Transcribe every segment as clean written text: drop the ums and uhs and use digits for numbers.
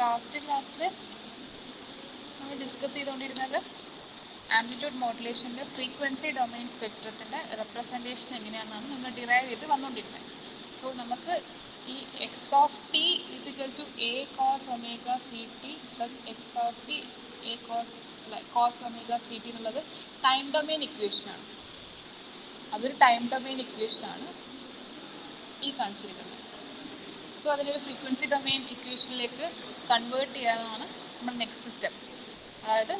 Last ക്ലാസ്സിൽ നമ്മൾ discuss ചെയ്തുകൊണ്ടിരുന്നത് ആംപ്ലിറ്റ്യൂഡ് മോഡുലേഷൻ്റെ ഫ്രീക്വൻസി ഡൊമൈൻ സ്പെക്ട്രത്തിൻ്റെ റെപ്രസെൻറ്റേഷൻ എങ്ങനെയാണെന്നാണ് നമ്മൾ ഡിറൈവ് ചെയ്ത് വന്നുകൊണ്ടിരുന്നത്. സോ നമുക്ക് ഈ x of t is equal to a cos omega C T plus x of t a cos omega C t എന്നുള്ളത് ടൈം ഡൊമൈൻ ഇക്വേഷനാണ്. അതൊരു ടൈം ഡൊമൈൻ ഇക്വേഷനാണ് ഈ കാണിച്ചിരിക്കുന്നത്. സോ അതിനൊരു ഫ്രീക്വൻസി ഡൊമൈൻ ഇക്വേഷനിലേക്ക് കൺവേർട്ട് ചെയ്യാനാണ് നമ്മൾ നെക്സ്റ്റ് സ്റ്റെപ്പ്. അതായത്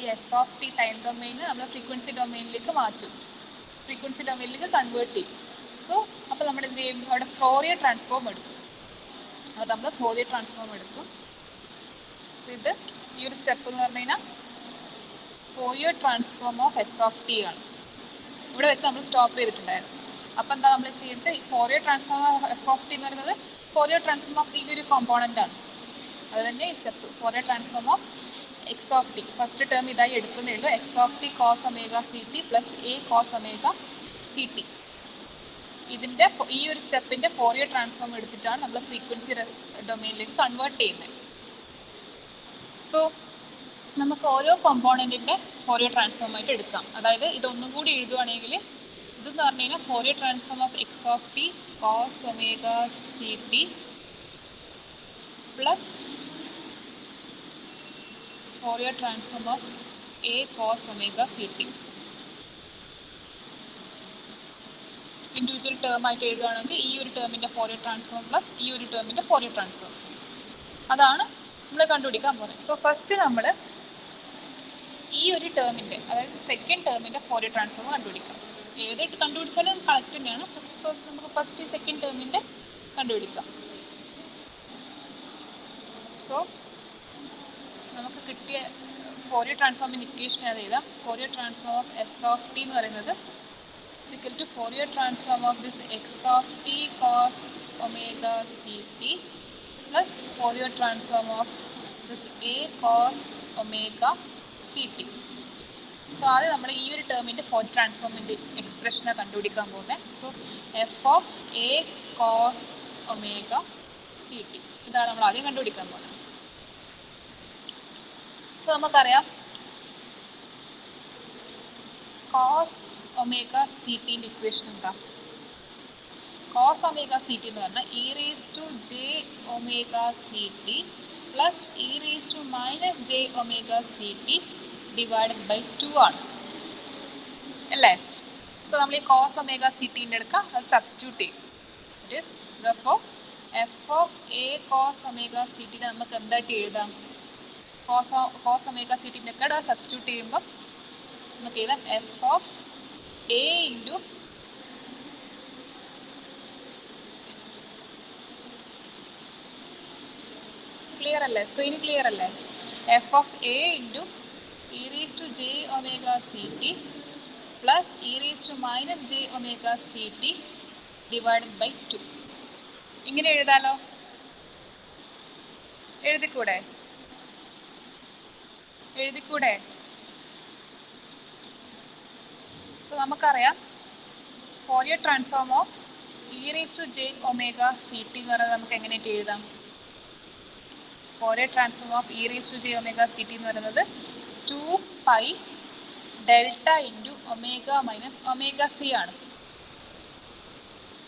ഈ S of T time domain നമ്മൾ ഫ്രീക്വൻസി ഡൊമൈനിലേക്ക് മാറ്റും, ഫ്രീക്വൻസി ഡൊമൈനിലേക്ക് കൺവേർട്ട് ചെയ്യും. സോ അപ്പോൾ നമ്മൾ എന്ത് ചെയ്യും, അവിടെ ഫോറിയർ ട്രാൻസ്ഫോം എടുക്കും. അവിടെ നമ്മൾ ഫോറിയർ ട്രാൻസ്ഫോം എടുക്കും. സോ ഇത് ഈ ഒരു സ്റ്റെപ്പ് എന്ന് പറഞ്ഞു കഴിഞ്ഞാൽ Fourier transform of s of t ആണ്. ഇവിടെ വെച്ച് നമ്മൾ സ്റ്റോപ്പ് ചെയ്തിട്ടുണ്ടായിരുന്നു. അപ്പോൾ എന്താ നമ്മൾ ചെയ്യുന്നത്, ഈ Fourier transform of F of T എന്ന് പറയുന്നത് ഫോറിയർ ട്രാൻസ്ഫോം ഓഫ് ഈ ഒരു കോമ്പോണൻ്റ് ആണ്. അത് തന്നെ ഈ step Fourier transform of X of t. First term ഇതായി എടുക്കുന്നേ ഉള്ളൂ, x of t cos omega C T plus a cos omega C t. ഇതിൻ്റെ ഈ ഒരു സ്റ്റെപ്പിൻ്റെ ഫോറിയർ ട്രാൻസ്ഫോം എടുത്തിട്ടാണ് നമ്മൾ ഫ്രീക്വൻസി ഡൊമൈനിലേക്ക് കൺവേർട്ട് ചെയ്യുന്നത്. സോ നമുക്ക് ഓരോ കോമ്പോണൻറ്റിൻ്റെ ഫോറിയർ ട്രാൻസ്ഫോം ആയിട്ട് എടുക്കാം. അതായത് ഇതൊന്നും കൂടി എഴുതുവാണെങ്കിൽ ഇതെന്ന് പറഞ്ഞു കഴിഞ്ഞാൽ Fourier transform of X of t cos omega C T plus Fourier transform of A cos omega C t. Individual term ആയിട്ട് എഴുതുകയാണെങ്കിൽ ഈ ഒരു ടേമിൻ്റെ ഫോറിയർ ട്രാൻസ്ഫോം പ്ലസ് ഈ ഒരു ടേമിൻ്റെ ഫോറിയർ ട്രാൻസ്ഫോം, അതാണ് നമ്മൾ കണ്ടുപിടിക്കാൻ പോകുന്നത്. സോ ഫസ്റ്റ് നമ്മൾ ഈ ഒരു ടേമിൻ്റെ, അതായത് സെക്കൻഡ് ടേമിൻ്റെ ഫോറിയർ ട്രാൻസ്ഫോം കണ്ടുപിടിക്കാം. ഏതായിട്ട് കണ്ടുപിടിച്ചാലും കറക്റ്റ് തന്നെയാണ്. നമുക്ക് ഫസ്റ്റ് സെക്കൻഡ് ടേമിൻ്റെ കണ്ടുപിടിക്കാം. സോ നമുക്ക് കിട്ടിയ ഫോറിയർ ട്രാൻസ്ഫോമിൻ്റെ ഇക്വേഷൻ ഏത് എഴുതാം. Fourier transform of s of T എന്ന് പറയുന്നത് equal to Fourier transform of this x of t cos omega C T plus Fourier transform of this a cos omega C t. So ആദ്യം നമ്മൾ ഈ ഒരു ടേമിൻ്റെ Fourier ട്രാൻസ്ഫോമിൻ്റെ എക്സ്പ്രഷനാണ് കണ്ടുപിടിക്കാൻ പോകുന്നത്. So f of A cos omega C t, ഇതാണ് നമ്മൾ ആദ്യം കണ്ടുപിടിക്കാൻ പോകുന്നത്. സോ നമുക്കറിയാം കോസ് ഒമേഗ സി ടിൻ്റെ ഇക്വേഷൻ എന്താ. കോസ് ഒമേഗ സി ടി എന്ന് പറഞ്ഞാൽ e raise to J omega C T plus E raise to minus J omega C t divided by 2 ആണ് അല്ലേ. സോ നമ്മൾ ഈ കോസ് ഒമേഗ സി ടീൻ്റെ എടുക്കുക, അത് സബ്സ്റ്റിറ്റ്യൂട്ട് ചെയ്യും. It is therefore F of A cos omega C ടിനെ നമുക്ക് എന്തായിട്ട് എഴുതാം, കോസ് ഒമേഗ സി ടിൻ്റെ ഒക്കെ സബ്സ്റ്റിറ്റ്യൂട്ട് ചെയ്യുമ്പോൾ നമുക്ക് എഴുതാം f of a into clear അല്ലേ, സ്ക്രീൻ ക്ലിയർ അല്ലേ, f of a into e raise to J omega C T plus E raise to minus J omega C t divided by 2. ഇങ്ങനെ എഴുതാലോ, എഴുതിക്കൂടെ? So നമുക്കറിയാം Fourier transform of E raise to J omega C T എന്ന് പറയുന്നത് നമുക്ക് എങ്ങനെയായിട്ട് എഴുതാം. Fourier transform of E raise to J omega C T എന്ന് പറയുന്നത് 2 pi delta into omega minus omega C ആണ്.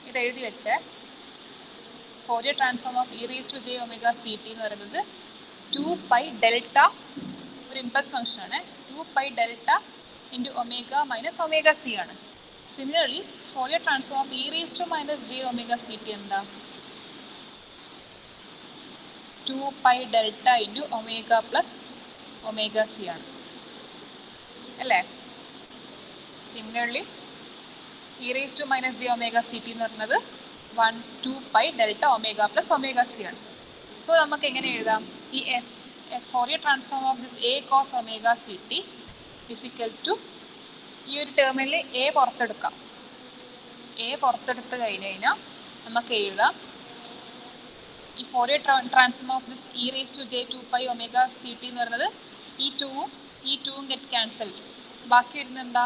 ഇത് എഴുതി വെച്ച് Fourier transform of E raise to J omega C T എന്ന് പറയുന്നത് 2 പൈ ഡെൽറ്റ, ഒരു ഇമ്പൾസ് ഫംഗ്ഷനാണ്, 2 pi delta into omega minus omega C ആണ്. Similarly Fourier transform of E raise to minus J omega C T എന്താ, 2 pi delta into omega plus omega C ആണ് അല്ലേ. Similarly E raise to minus J omega C T എന്ന് പറയുന്നത് 2 pi delta omega plus omega C ആണ്. So നമുക്ക് എങ്ങനെ എഴുതാം, ഈ Fourier transform of this a cos omega C t is equal to ഈ ഒരു ടേമിൽ എ പുറത്തെടുക്കാം. എ പുറത്തെടുത്ത് കഴിഞ്ഞാൽ നമുക്ക് എഴുതാം ഈ Fourier transform of this e raise to j 2 pi omega C T എന്ന് പറയുന്നത് ഈ 2 ഗെറ്റ് ക്യാൻസൽഡ്. ബാക്കി വരുന്ന എന്താ,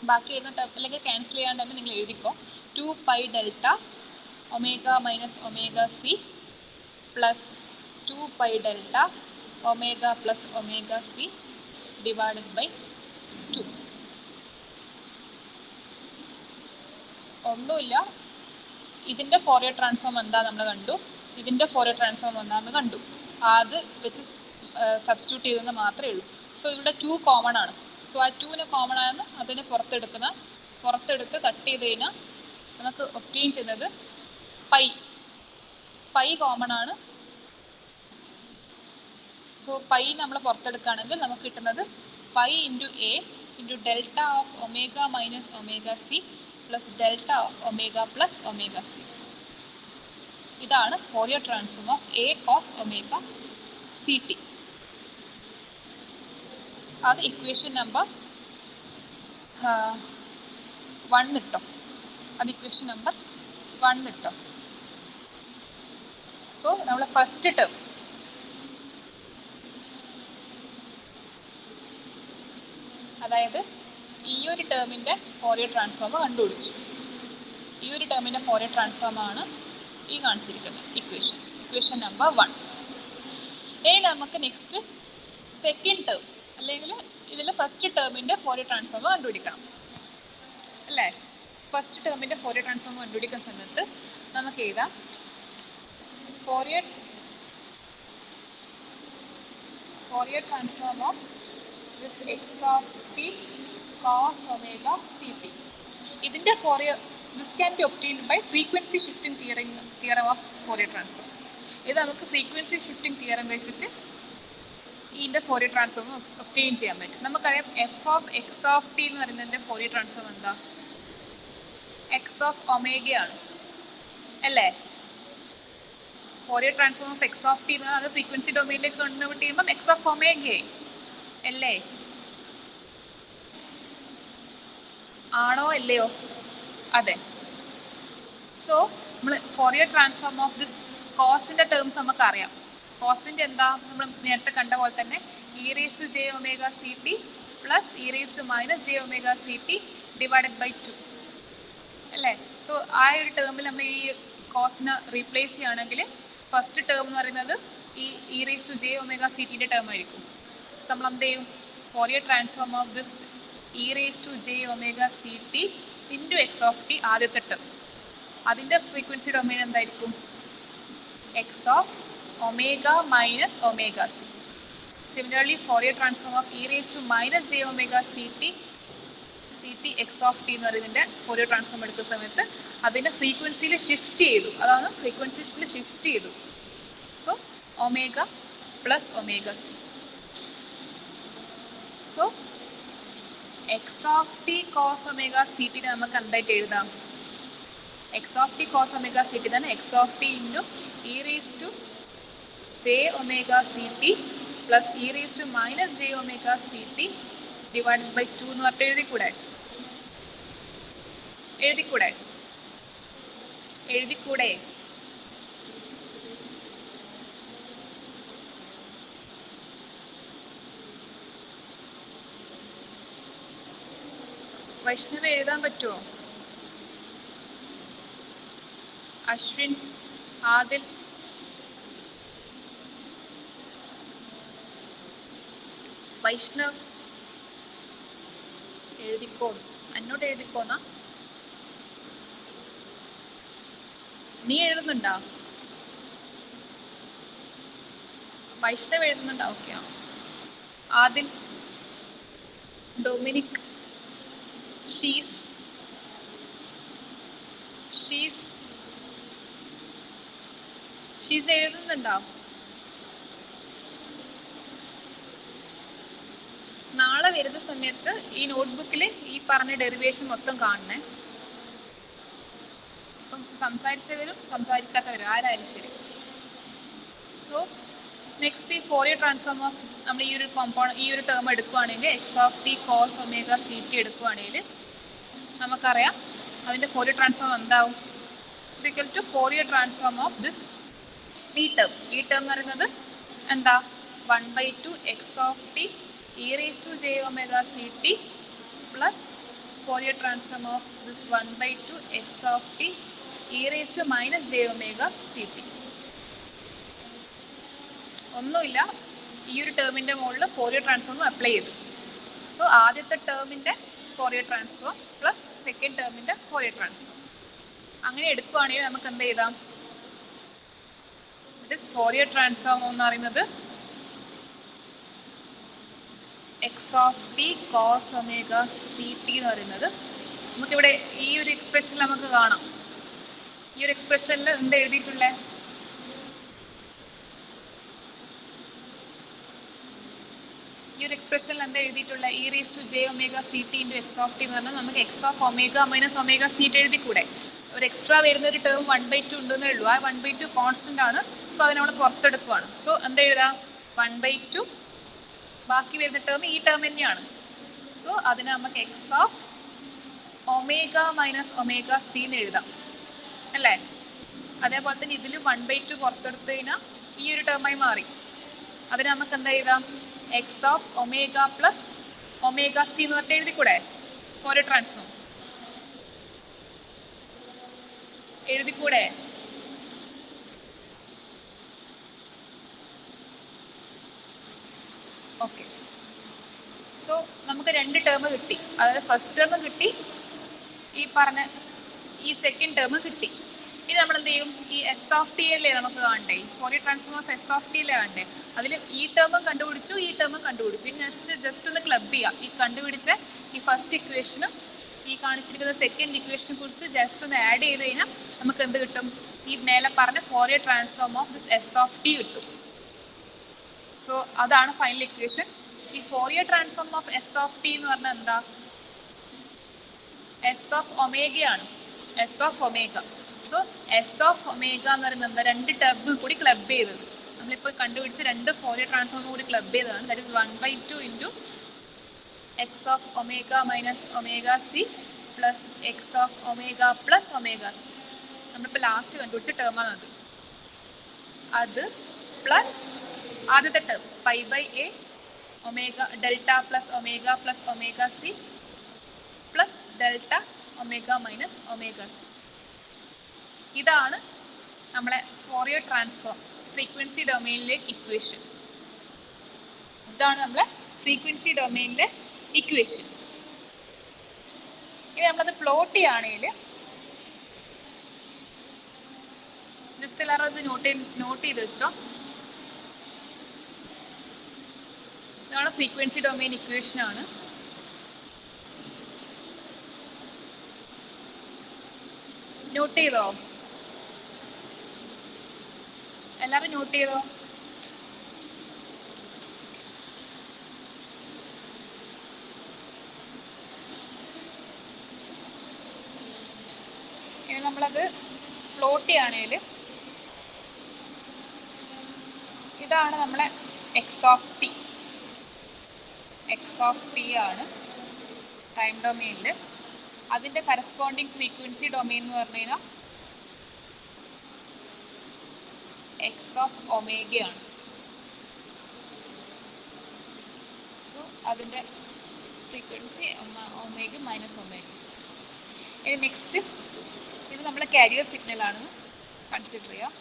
ബാക്കി വരുന്ന ടേമിലേക്ക് ക്യാൻസൽ ചെയ്യാണ്ട് തന്നെ നിങ്ങൾ എഴുതിക്കോ 2 pi delta omega minus omega C plus 2 pi delta omega plus omega c divided by 2. ഒന്നുമില്ല, ഇതിൻ്റെ ഫോറിയർ ട്രാൻസ്ഫോം എന്താ നമ്മൾ കണ്ടു, ഇതിൻ്റെ ഫോറിയർ ട്രാൻസ്ഫോം എന്താണെന്ന് കണ്ടു. അത് വെച്ച് സബ്സ്റ്റിറ്റ്യൂട്ട് ചെയ്തെന്ന് മാത്രമേ ഉള്ളൂ. സോ ഇവിടെ 2 കോമൺ ആണ്. സോ ആ 2നെ കോമൺ ആണെന്ന് അതിനെ പുറത്തെടുത്ത് കട്ട് ചെയ്ത് കഴിഞ്ഞാൽ നമുക്ക് ഒബ്റ്റെയിൻ ചെയ്യുന്നത് പൈ കോമൺ ആണ്. സോ പൈ നമ്മൾ പുറത്തെടുക്കുകയാണെങ്കിൽ നമുക്ക് കിട്ടുന്നത് pi into A into delta of omega minus omega C plus delta of omega plus omega C. ഇതാണ് Fourier transform of A cos omega C T. അത് ഇക്വേഷൻ നമ്പർ 1 ഇട്ടോ, അത് equation number 1 ഇട്ടോ. So നമ്മൾ ഫസ്റ്റ് ടേം അതായത് ഈ ഒരു ടേമിൻ്റെ Fourier transform കണ്ടുപിടിച്ചു. ഈ ഒരു ടേമിൻ്റെ ഫോറിയർ ട്രാൻസ്ഫോമാണ് ഈ കാണിച്ചിരിക്കുന്നത് ഇക്വേഷൻ നമ്പർ 1. ഇനി നമുക്ക് നെക്സ്റ്റ് സെക്കൻഡ് ടേം അല്ലെങ്കിൽ ഇതിൽ ഫസ്റ്റ് ടേമിൻ്റെ ഫോറിയർ ട്രാൻസ്ഫോം കണ്ടുപിടിക്കണം അല്ലേ. ഫസ്റ്റ് ടേമിൻ്റെ ഫോറിയർ ട്രാൻസ്ഫോം കണ്ടുപിടിക്കുന്ന സമയത്ത് നമുക്ക് എഴുതാം Fourier transform of this x of t cos omega ct. ഇതിൻ്റെ Fourier this can be obtained by frequency shifting theorem of Fourier transform. ഇത് നമുക്ക് ഫ്രീക്വൻസി ഷിഫ്റ്റിംഗ് തിയറം വെച്ചിട്ട് ഇതിൻ്റെ ഫോറിയർ ട്രാൻസ്ഫോം ഒബ്റ്റെയിൻ ചെയ്യാൻ പറ്റും. നമുക്കറിയാം F of X of T എന്ന് പറയുന്നതിൻ്റെ ഫോറിയർ ട്രാൻസ്ഫോം എന്താ, എക്സ് ഓഫ് ഒമേഗയാണ് അല്ലേ. Fourier transform of X of T എന്ന് പറഞ്ഞാൽ അത് ഫ്രീക്വൻസി ഡൊമൈനിലേക്ക് കൺവേർട്ട് ചെയ്യുമ്പം എക്സ് ഓഫ് ഒമേഗയായി അല്ലേ. ആണോ അല്ലയോ? അതെ. സോ നമ്മൾ ഫോറിയർ ട്രാൻസ്ഫോം ഓഫ് ദിസ് കോസിൻ്റെ ടേംസ് നമുക്കറിയാം. കോസിൻ്റെ എന്താ, നമ്മൾ നേരത്തെ കണ്ട പോലെ തന്നെ E raise to J omega C T plus E raise to minus J omega C t divided by 2 അല്ലേ. സോ ആ ഒരു ടേമിൽ നമ്മൾ ഈ കോസിനെ റീപ്ലേസ് ചെയ്യുകയാണെങ്കിൽ ഫസ്റ്റ് ടേം എന്ന് പറയുന്നത് ഈ e raise to J omega c ടിൻ്റെ ടേം ആയിരിക്കും. സോ നമ്മൾ എന്ത് ചെയ്യും, Fourier transform of this e raise to J omega C t into x of t ആദ്യത്തെ ടേം, അതിൻ്റെ ഫ്രീക്വൻസി ഡൊമൈൻ എന്തായിരിക്കും, x of omega minus omega c. Similarly Fourier transform of E raise to minus J omega C T X of T എന്ന് പറയുന്നതിൻ്റെ Fourier transform എടുക്കുന്ന സമയത്ത് അതിൻ്റെ ഫ്രീക്വൻസിയിൽ shift ചെയ്തു, അതാണ് ഫ്രീക്വൻസിയിൽ ഷിഫ്റ്റ് ചെയ്തു. So omega plus omega c. So x of t cos omega C ടിനെ നമുക്ക് എന്തായിട്ട് എഴുതാം, x of t cos omega C t തന്നെ x of t into e raise to J omega C T plus E raise to minus J omega C t divided by 2 എന്ന് പറഞ്ഞിട്ട് എഴുതിക്കൂടെ. വൈഷ്ണവ് എഴുതാൻ പറ്റുമോ? അശ്വിൻ, ആദിൽ, വൈഷ്ണവ് എഴുതിക്കോ, എന്നോട് എഴുതിക്കോന്നാ. നീ എഴുതുന്നുണ്ടോ? വൈഷ്ണവ് എഴുതുന്നുണ്ടോ? ഓക്കെ. ആദിൽ, ഡൊമിനിക്, ഷീസ് എഴുതുന്നുണ്ടോ? നാളെ വരുന്ന സമയത്ത് ഈ നോട്ട്ബുക്കിൽ ഈ പറഞ്ഞ ഡെറിവേഷൻ മൊത്തം കാണണേ. അപ്പം സംസാരിച്ചവരും സംസാരിക്കാത്തവരും ആരായാലും ശരി. സോ നെക്സ്റ്റ് ഈ ഫോറിയർ ട്രാൻസ്ഫോം ഓഫ് നമ്മൾ ഈ ഒരു ടേം എടുക്കുകയാണെങ്കിൽ x of t cos omega C t എടുക്കുകയാണെങ്കിൽ നമുക്കറിയാം അതിൻ്റെ ഫോറിയർ ട്രാൻസ്ഫോം എന്താവും, equal to Fourier transform of this ഈ ടേം എന്ന് പറയുന്നത് എന്താ, 1/2 x of t e raise to J omega C T plus Fourier transform of this 1/2 x of t e raise to minus J omega C t. ഒന്നുമില്ല, ഈ ഒരു ടേമിൻ്റെ മുകളിൽ Fourier transform apply ചെയ്തു. So ആദ്യത്തെ ടേമിൻ്റെ ഫോറിയർ ട്രാൻസ്ഫോം പ്ലസ് സെക്കൻഡ് ടേമിൻ്റെ Fourier transform അങ്ങനെ എടുക്കുകയാണെങ്കിൽ നമുക്ക് എന്ത് ചെയ്താം? ദിസ് ഫോറിയർ ട്രാൻസ്ഫോം എന്ന് പറയുന്നത് x of t cos omega C T എന്ന് പറയുന്നത് നമുക്കിവിടെ ഈ ഒരു എക്സ്പ്രഷനിൽ നമുക്ക് കാണാം. ഈ ഒരു എക്സ്പ്രഷനിൽ എന്ത് എഴുതിയിട്ടുള്ളത്? ഈ ഒരു എക്സ്പ്രഷനിൽ എന്താ എഴുതിയിട്ടുള്ള? E raise to J omega C t into x of T എന്ന് പറഞ്ഞാൽ നമുക്ക് x of omega minus omega C t എഴുതിക്കൂടെ? ഒരു എക്സ്ട്രാ വരുന്ന ഒരു ടേം 1/2 ഉണ്ടെന്നേ ഉള്ളൂ. ആ 1/2 കോൺസ്റ്റന്റ് ആണ്. സോ അതിനെ നമ്മൾ പുറത്തെടുക്കുകയാണ്. സോ എന്താ എഴുതാം? 1/2 ബാക്കി വരുന്ന ടേം ഈ ടേം തന്നെയാണ്. സോ അതിനെ നമുക്ക് x of omega minus omega c എന്ന് എഴുതാം അല്ലേ? അതേപോലെ തന്നെ ഇതിൽ 1/2 പുറത്തെടുത്ത് കഴിഞ്ഞാൽ ഈ ഒരു ടേമായി മാറി. അതിന് നമുക്ക് എന്താ എഴുതാം? X of omega plus omega c എന്ന് പറഞ്ഞിട്ട് എഴുതിക്കൂടെ? ഫോറിയർ ട്രാൻസ്ഫോം എഴുതിക്കൂടെ? ഓക്കെ. സോ നമുക്ക് രണ്ട് ടേം കിട്ടി. അതായത് ഫസ്റ്റ് ടേം കിട്ടി, ഈ പറഞ്ഞ ഈ സെക്കൻഡ് ടേം കിട്ടി. ഇനി നമ്മൾ എന്ത് ചെയ്യും? ഈ എസ് ഓഫ് ടി അല്ലേ നമുക്ക് കാണണ്ടേ? ഈ Fourier transform of s of T അല്ലേ കാണണ്ടേ? അതിൽ ഈ ടേമും കണ്ടുപിടിച്ചു, ഈ ടേമും കണ്ടുപിടിച്ചു. ഇനി ജസ്റ്റ് ഒന്ന് ക്ലബ് ചെയ്യാം. ഈ കണ്ടുപിടിച്ച ഈ ഫസ്റ്റ് ഇക്വേഷനും ഈ കാണിച്ചിരിക്കുന്ന സെക്കൻഡ് ഇക്വേഷനെ കുറിച്ച് ജസ്റ്റ് ഒന്ന് ആഡ് ചെയ്ത് കഴിഞ്ഞാൽ നമുക്ക് എന്ത് കിട്ടും? ഈ മേലെ പറഞ്ഞ Fourier transform of this s of t കിട്ടും. സോ അതാണ് ഫൈനൽ ഇക്വേഷൻ. ഈ Fourier transform of s of T എന്ന് പറഞ്ഞാൽ എന്താ? എസ് ഓഫ് ഒമേഗയാണ്. S of omega. So s of omega എന്ന് പറയുന്നത് എന്താ? രണ്ട് ടേം കൂടി ക്ലബ് ചെയ്തത്. നമ്മളിപ്പോൾ കണ്ടുപിടിച്ച് രണ്ട് ഫോറിയർ ട്രാൻസ്ഫോം കൂടി ക്ലബ് ചെയ്തതാണ്. That is 1/2 into x of omega minus omega C plus x of omega plus omega c. നമ്മളിപ്പോൾ ലാസ്റ്റ് കണ്ടുപിടിച്ച ടേമാണ് അത്. അത് പ്ലസ് ആദ്യത്തെ term pi by a omega delta plus omega C plus delta omega minus omega C. ഇതാണ് നമ്മളെ Fourier transform frequency ഡൊമെയിനിലെ equation. ഇതാണ് നമ്മളെ ഫ്രീക്വൻസി ഡൊമെയിനിലെ ഇക്വേഷൻ. ഇനി നമ്മളത് പ്ലോട്ട് ചെയ്യുകയാണെങ്കിൽ ജസ്റ്റ് എല്ലാവരും അത് നോട്ട് ചെയ്ത് വെച്ചോ. ഇതാണ് ഫ്രീക്വൻസി ഡൊമെയിൻ ഇക്വേഷനാണ്. നോട്ട് ചെയ്തോ? എല്ലാവരും നോട്ട് ചെയ്തോ? ഇനി നമ്മളത് പ്ലോട്ട് ചെയ്യുകയാണെങ്കിൽ ഇതാണ് നമ്മളെ X of T. X of t ആണ് ടൈം ഡൊമെയിനിൽ. അതിൻ്റെ കറസ്പോണ്ടിങ് ഫ്രീക്വൻസി ഡൊമെയിൻ എന്ന് പറഞ്ഞു കഴിഞ്ഞാൽ എക്സ് ഓഫ് ഒമേഗയാണ്. സോ അതിൻ്റെ ഫ്രീക്വൻസി ഒമേഗ മൈനസ് ഒമേഗ. ഇനി നെക്സ്റ്റ് ഇത് നമ്മളെ കാരിയർ സിഗ്നലാണ് കൺസിഡർ ചെയ്യുക.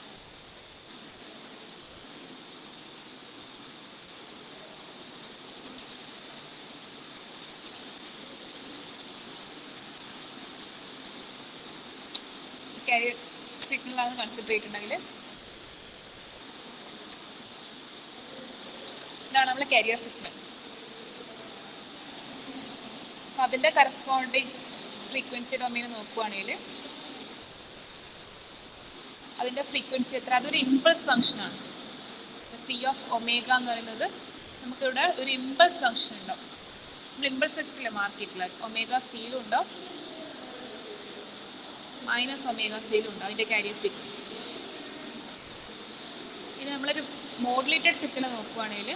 കാരിയർ സിഗ്നലാണ് കൺസിഡർ ചെയ്തിട്ടുണ്ടെങ്കിൽ ഇതാണ് നമ്മൾ കാരിയർ സിഗ്നൽ. സോ അതിൻ്റെ കറസ്പോണ്ടിങ് ഫ്രീക്വൻസി ഡൊമെയിൻ നോക്കുകയാണെങ്കിൽ അതിൻ്റെ ഫ്രീക്വൻസി എത്ര? അതൊരു ഇമ്പൾസ് ഫംഗ്ഷനാണ്. സി ഓഫ് ഒമേഗ എന്ന് പറയുന്നത് നമുക്കിവിടെ ഒരു ഇമ്പൾസ് ഫംഗ്ഷൻ ഉണ്ടാവും. നമ്മൾ ഇമ്പൾസ് വെച്ചിട്ടില്ല മാർക്ക് ചെയ്തിട്ടുള്ളത്. ഒമേഗ സിയിലും ഉണ്ടാവും മൈനസ് ഒമേഗ സിയിലും ഉണ്ടാവും അതിൻ്റെ കാരിയർ ഫ്രീക്വൻസി. ഇനി നമ്മളൊരു മോഡുലേറ്റഡ് സിഗ്നൽ നോക്കുകയാണെങ്കിൽ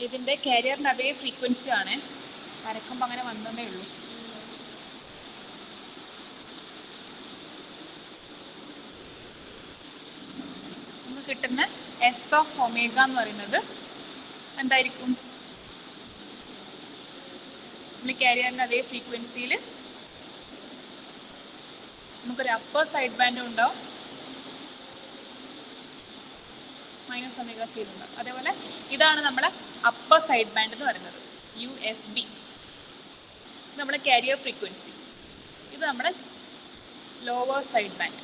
ഇതിൻ്റെ കാരിയറിൻ്റെ അതേ ഫ്രീക്വൻസി ആണ്. വരക്കുമ്പോൾ അങ്ങനെ വന്നതേ ഉള്ളൂ. നമുക്ക് കിട്ടുന്ന എസ് ഓഫ് ഒമേഗ എന്ന് പറയുന്നത് എന്തായിരിക്കും? ഇനി കാരിയറിൻ്റെ അതേ ഫ്രീക്വൻസിയിൽ നമുക്കൊരു അപ്പർ സൈഡ് ബാൻഡും ഉണ്ടാവും, മൈനസ് ഒമേഗ സി ഉണ്ടാവും. അതേപോലെ ഇതാണ് നമ്മുടെ അപ്പർ സൈഡ് ബാൻഡ് എന്ന് പറയുന്നത്, USB. ഇത് നമ്മുടെ കാരിയർ ഫ്രീക്വൻസി. ഇത് നമ്മുടെ ലോവർ സൈഡ് ബാൻഡ്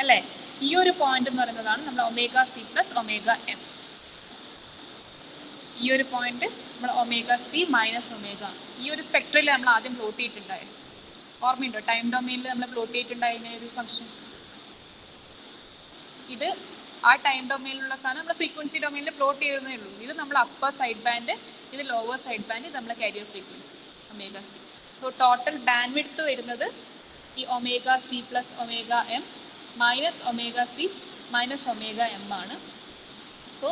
അല്ലേ. ഈ ഒരു പോയിന്റ് എന്ന് പറയുന്നതാണ് നമ്മൾ omega C plus omega M. ഈ ഒരു പോയിന്റ് നമ്മൾ ഒമേഗ സി മൈനസ് ഒമേഗ, ഈ ഒരു സ്പെക്ട്രയിൽ നമ്മൾ ആദ്യം പ്ലോട്ട് ചെയ്തിട്ടുണ്ടായിരുന്നു. ഓർമ്മയുണ്ടോ? ടൈം ഡൊമെയിനിൽ നമ്മൾ പ്ലോട്ട് ചെയ്തിട്ടുണ്ടായി ഇങ്ങനെ ഒരു ഫംഗ്ഷൻ. ഇത് ആ ടൈം ഡൊമെയിലുള്ള സാധനം നമ്മൾ ഫ്രീക്വൻസി ഡൊമെയിനിൽ പ്ലോട്ട് ചെയ്തതേ ഉള്ളൂ. ഇത് നമ്മൾ അപ്പർ സൈഡ് ബാൻഡ്, ഇത് ലോവർ സൈഡ് ബാൻഡ്, ഇത് നമ്മളെ carrier frequency omega c. So total band width വരുന്നത് ഈ omega C plus omega m minus omega C minus omega M ആണ്. സോ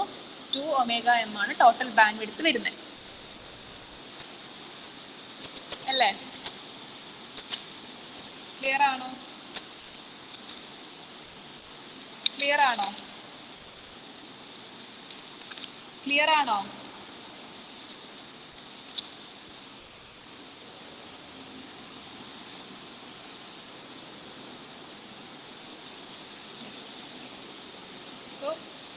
2 ഒമേഗ എം ആണ് ടോട്ടൽ ബാൻഡ് വിഡ്ത്ത് വരുന്നത് അല്ലേ. Clear ആണോ? ക്ലിയർ ആണോ? ക്ലിയർ ആണോ? സോ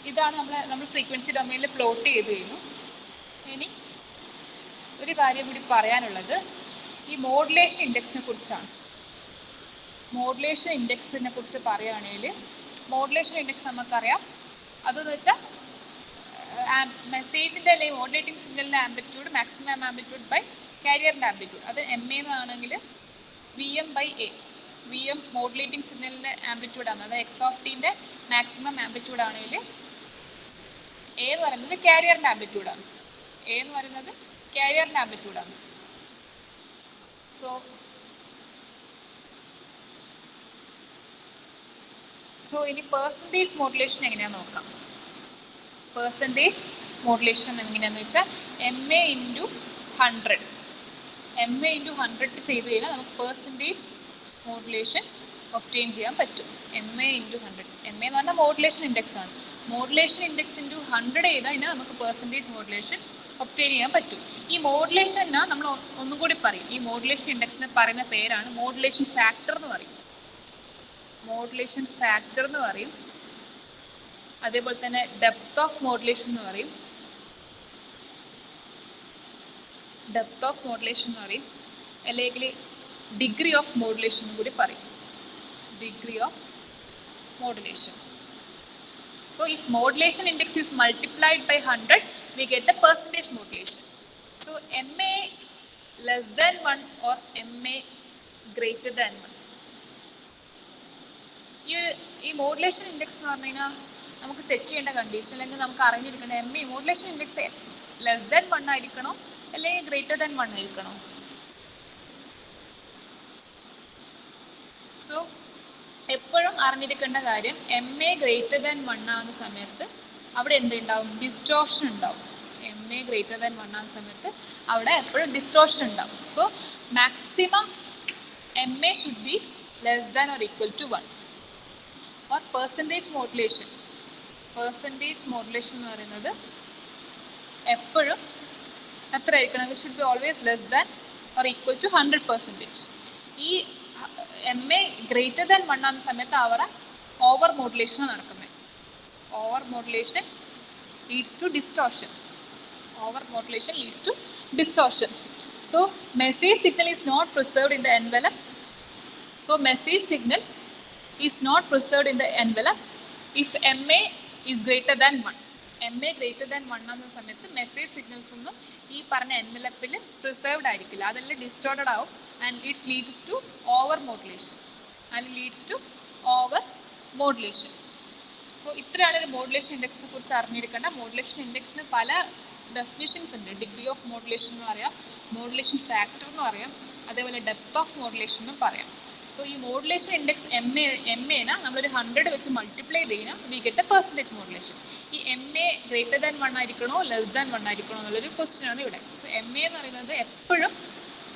ഇതാണ് നമ്മൾ ഫ്രീക്വൻസി ഡൊമെയിനിൽ പ്ലോട്ട് ചെയ്ത് കഴിഞ്ഞു. ഇനി ഒരു കാര്യം കൂടി പറയാനുള്ളത് ഈ മോഡുലേഷൻ ഇൻഡെക്സിനെ കുറിച്ചാണ്. മോഡുലേഷൻ ഇൻഡെക്സിനെ കുറിച്ച് പറയുകയാണെങ്കിൽ മോഡുലേഷൻ ഇൻഡെക്സ് നമുക്കറിയാം, അതെന്ന് വെച്ചാൽ മെസ്സേജിൻ്റെ അല്ലെങ്കിൽ മോഡുലേറ്റിംഗ് സിഗ്നലിൻ്റെ ആംപ്ലിറ്റ്യൂഡ് മാക്സിമം ആംപ്ലിറ്റ്യൂഡ് ബൈ കാരിയറിൻ്റെ ആംപ്ലിറ്റ്യൂഡ്. അത് MA എന്നാണെങ്കിൽ VM/A. VM മോഡുലേറ്റിംഗ് സിഗ്നലിൻ്റെ ആംപ്ലിറ്റ്യൂഡാണ്. അത് X(t)ൻ്റെ മാക്സിമം ആംപ്ലിറ്റ്യൂഡ് ആണെങ്കിൽ A എന്ന് പറയുന്നത് കാരിയറിൻ്റെ ആംപ്ലിറ്റ്യൂഡാണ്. A എന്ന് പറയുന്നത് കാരിയറിൻ്റെ ആംപ്ലിറ്റ്യൂഡാണ്. സോ ഇനി പെർസെൻറ്റേജ് മോഡുലേഷൻ എങ്ങനെയാണെന്ന് നോക്കാം. പെർസെൻറ്റേജ് മോഡുലേഷൻ എങ്ങനെയാണെന്ന് വെച്ചാൽ MA × 100. MA × 100 ചെയ്ത് കഴിഞ്ഞാൽ നമുക്ക് പെർസെൻറ്റേജ് മോഡുലേഷൻ ഒബ്റ്റെയിൻ ചെയ്യാൻ പറ്റും. MA × 100. MA എന്ന് പറഞ്ഞാൽ മോഡുലേഷൻ ഇൻഡെക്സ് ആണ്. മോഡുലേഷൻ ഇൻഡെക്സ് × 100 ചെയ്താൽ കഴിഞ്ഞാൽ നമുക്ക് പെർസെൻറ്റേജ് മോഡുലേഷൻ ഒബ്റ്റെയിൻ ചെയ്യാൻ പറ്റും. ഈ മോഡുലേഷന് നമ്മൾ ഒന്നും കൂടി പറയും. ഈ മോഡുലേഷൻ ഇൻഡെക്സിന് പറയുന്ന പേരാണ് മോഡുലേഷൻ ഫാക്ടർ എന്ന് പറയും. മോഡുലേഷൻ ഫാക്ടർ എന്ന് പറയും. അതേപോലെ തന്നെ ഡെപ്ത് ഓഫ് മോഡുലേഷൻ എന്ന് പറയും. ഡെപ്ത് ഓഫ് മോഡുലേഷൻ എന്ന് പറയും. അല്ലെങ്കിൽ ഡിഗ്രി ഓഫ് മോഡുലേഷൻ എന്ന് കൂടി പറയും. Degree of modulation. So if modulation index is multiplied by 100, we get the percentage modulation. So MA less than 1 or MA greater than 1. ഈ modulation index എന്ന് പറഞ്ഞു കഴിഞ്ഞാൽ നമുക്ക് ചെക്ക് ചെയ്യേണ്ട കണ്ടീഷൻ അല്ലെങ്കിൽ നമുക്ക് അറിഞ്ഞിരിക്കേണ്ട MA modulation index less than 1 ആയിരിക്കണോ അല്ലെങ്കിൽ ഗ്രേറ്റർ ദാൻ 1 ആയിരിക്കണോ? സോ എപ്പോഴും അറിഞ്ഞിരിക്കേണ്ട കാര്യം MA ഗ്രേറ്റർ ദാൻ 1 ആകുന്ന സമയത്ത് അവിടെ എന്തുണ്ടാവും? ഡിസ്റ്റോർഷൻ ഉണ്ടാവും. MA ഗ്രേറ്റർ ദാൻ 1 ആകുന്ന സമയത്ത് അവിടെ എപ്പോഴും ഡിസ്റ്റോർഷൻ ഉണ്ടാവും. So maximum MA should be less than or equal to 1. Or percentage modulation. Percentage modulation എന്ന് പറയുന്നത് എപ്പോഴും എത്ര ആയിരിക്കണം? It should be always less than or equal to 100%. ഈ MA ഗ്രേറ്റർ ദാൻ 1 ആകുന്ന സമയത്ത് അവിടെ ഓവർ മോഡുലേഷൻ നടക്കുന്നത്. Over modulation leads to distortion. Over modulation leads to distortion. So message signal is not preserved in the envelope. So message signal is not preserved in the envelope if MA is greater than 1. MA greater than 1 ആകുന്ന സമയത്ത് message signals ഒന്നും ഈ പറഞ്ഞ എൻവലപ്പിൽ preserved ആയിരിക്കില്ല. അതെല്ലാം distorted ആവും. And it leads to over modulation. So ഇത്രയാണ് ഒരു മോഡുലേഷൻ ഇൻഡെക്സിനെ കുറിച്ച് അറിഞ്ഞിരിക്കേണ്ട. മോഡുലേഷൻ ഇൻഡെക്സിന് പല ഡെഫിനിഷൻസ് ഉണ്ട്. ഡിഗ്രി ഓഫ് മോഡുലേഷൻ എന്ന് പറയാം, മോഡുലേഷൻ ഫാക്ടർ എന്ന് പറയാം, അതേപോലെ ഡെപ്ത് ഓഫ് മോഡുലേഷൻ എന്നും പറയാം. സോ ഈ മോഡുലേഷൻ ഇൻഡെക്സ് MAനെ നമ്മളൊരു 100 വെച്ച് മൾട്ടിപ്ലൈ ചെയ്ത് കഴിഞ്ഞാൽ we get a percentage modulation. ഈ MA ഗ്രേറ്റർ ദാൻ 1 ആയിരിക്കണോ ലെസ് ദാൻ 1 ആയിരിക്കണോ എന്നുള്ളൊരു ക്വസ്റ്റ്യൻ ആണ് ഇവിടെ. സോ MA എന്ന് പറയുന്നത് എപ്പോഴും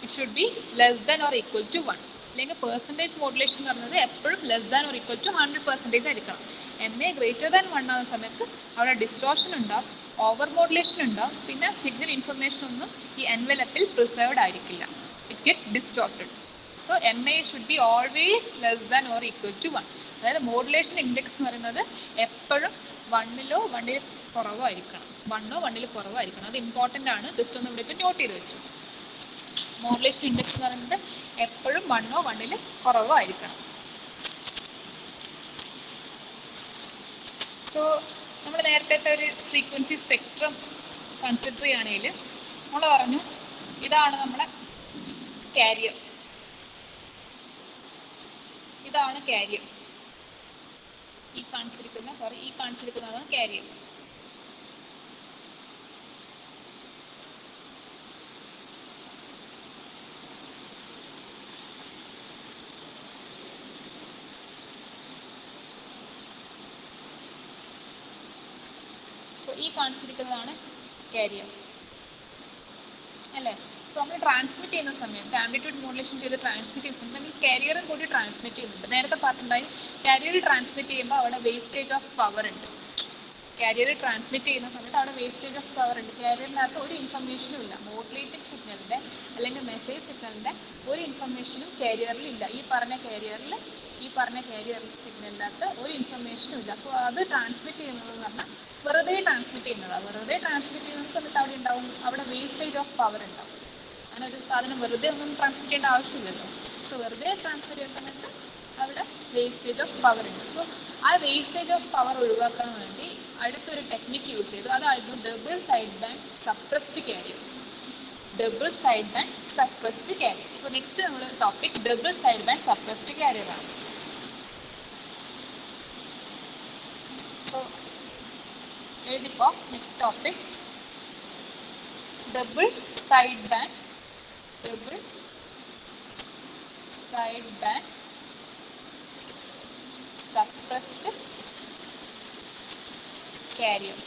it should be less than or equal to 1. അല്ലെങ്കിൽ പെർസെൻറ്റേജ് മോഡുലേഷൻ എന്ന് പറയുന്നത് എപ്പോഴും less than or equal to 100% ആയിരിക്കണം. MA ഗ്രേറ്റർ ദാൻ 1 ആകുന്ന സമയത്ത് അവിടെ ഡിസ്റ്റോർഷൻ ഉണ്ടാവും. ഓവർ മോഡുലേഷൻ ഉണ്ടാവും, പിന്നെ സിഗ്നൽ ഇൻഫർമേഷൻ ഒന്നും ഈ എൻവലപ്പിൽ പ്രിസർവ്ഡ് ആയിരിക്കില്ല. It get distorted. So MA should be always less than or equal to 1. അതായത് മോഡുലേഷൻ ഇൻഡെക്സ് എന്ന് പറയുന്നത് എപ്പോഴും 1-ലോ 1-ൽ കുറവോ ആയിരിക്കണം. 1-ഓ 1-ൽ കുറവായിരിക്കണം. അത് ഇമ്പോർട്ടൻ്റ് ആണ്. ജസ്റ്റ് ഒന്ന് ഇവിടേക്ക് നോട്ട് ചെയ്ത് വെച്ചു. മോഡുലേഷൻ ഇൻഡെക്സ് എന്ന് പറയുന്നത് എപ്പോഴും 1-ഓ 1-ൽ കുറവോ ആയിരിക്കണം. സോ നമ്മൾ നേരത്തെ ഒരു ഫ്രീക്വൻസി സ്പെക്ട്രം കൺസിഡർ ചെയ്യുകയാണെങ്കിൽ നമ്മൾ പറഞ്ഞു ഇതാണ് നമ്മളെ കാരിയർ, ഇതാണ് കാരിയർ. ഈ കാണിച്ചിരിക്കുന്നതാണ് കാരിയർ. സോ ഈ കാണിച്ചിരിക്കുന്നതാണ് കാരിയർ അല്ലേ. സോ നമ്മൾ ട്രാൻസ്മിറ്റ് ചെയ്യുന്ന സമയത്ത് ആംപ്ലിറ്റ്യൂഡ് മോഡുലേഷൻ ചെയ്ത് ട്രാൻസ്മിറ്റ് ചെയ്യുന്ന സമയത്ത് നമ്മൾ കാരിയറും കൂടി ട്രാൻസ്മിറ്റ് ചെയ്യുന്നുണ്ട്. നേരത്തെ പറഞ്ഞിട്ടുണ്ടായി കാരിയർ ട്രാൻസ്മിറ്റ് ചെയ്യുമ്പോൾ അവിടെ വേസ്റ്റേജ് ഓഫ് പവർ ഉണ്ട്. കാരിയർ ട്രാൻസ്മിറ്റ് ചെയ്യുന്ന സമയത്ത് അവിടെ വേസ്റ്റേജ് ഓഫ് പവർ ഉണ്ട്. കാരിയറിനകത്ത് ഒരു ഇൻഫർമേഷനും ഇല്ല. മോഡുലേറ്റിംഗ് സിഗ്നലിൻ്റെ അല്ലെങ്കിൽ മെസ്സേജ് സിഗ്നലിൻ്റെ ഒരു ഇൻഫർമേഷനും കാരിയറിൽ ഇല്ല. ഈ പറഞ്ഞ കാരിയറിൽ സിഗ്നലിനകത്ത് ഒരു ഇൻഫർമേഷനും ഇല്ല. സോ അത് ട്രാൻസ്മിറ്റ് ചെയ്യുന്നതെന്ന് പറഞ്ഞാൽ വെറുതെ ട്രാൻസ്മിറ്റ് ചെയ്യുന്നതാണ്. വെറുതെ ട്രാൻസ്മിറ്റ് ചെയ്യുന്ന സമയത്ത് അവിടെ ഉണ്ടാവും, അവിടെ വേസ്റ്റേജ് ഓഫ് പവർ ഉണ്ടാവും. അങ്ങനെ ഒരു സാധനം വെറുതെ ഒന്നും ട്രാൻസ്മിറ്റ് ചെയ്യേണ്ട ആവശ്യമില്ലല്ലോ. സോ വെറുതെ ട്രാൻസ്മിറ്റ് ചെയ്യുന്ന സമയത്ത് അവിടെ വേസ്റ്റേജ് ഓഫ് പവർ ഉണ്ട്. സോ ആ വേസ്റ്റേജ് ഓഫ് പവർ ഒഴിവാക്കാൻ വേണ്ടി അടുത്തൊരു ടെക്നിക്ക് യൂസ് ചെയ്തു. അതായിരുന്നു double side band suppressed carrier. Double side band suppressed carrier. So next നമ്മുടെ topic double side band suppressed carrier ആണ്. സോ എഴുതിക്കോ, next topic double side band suppressed carrier.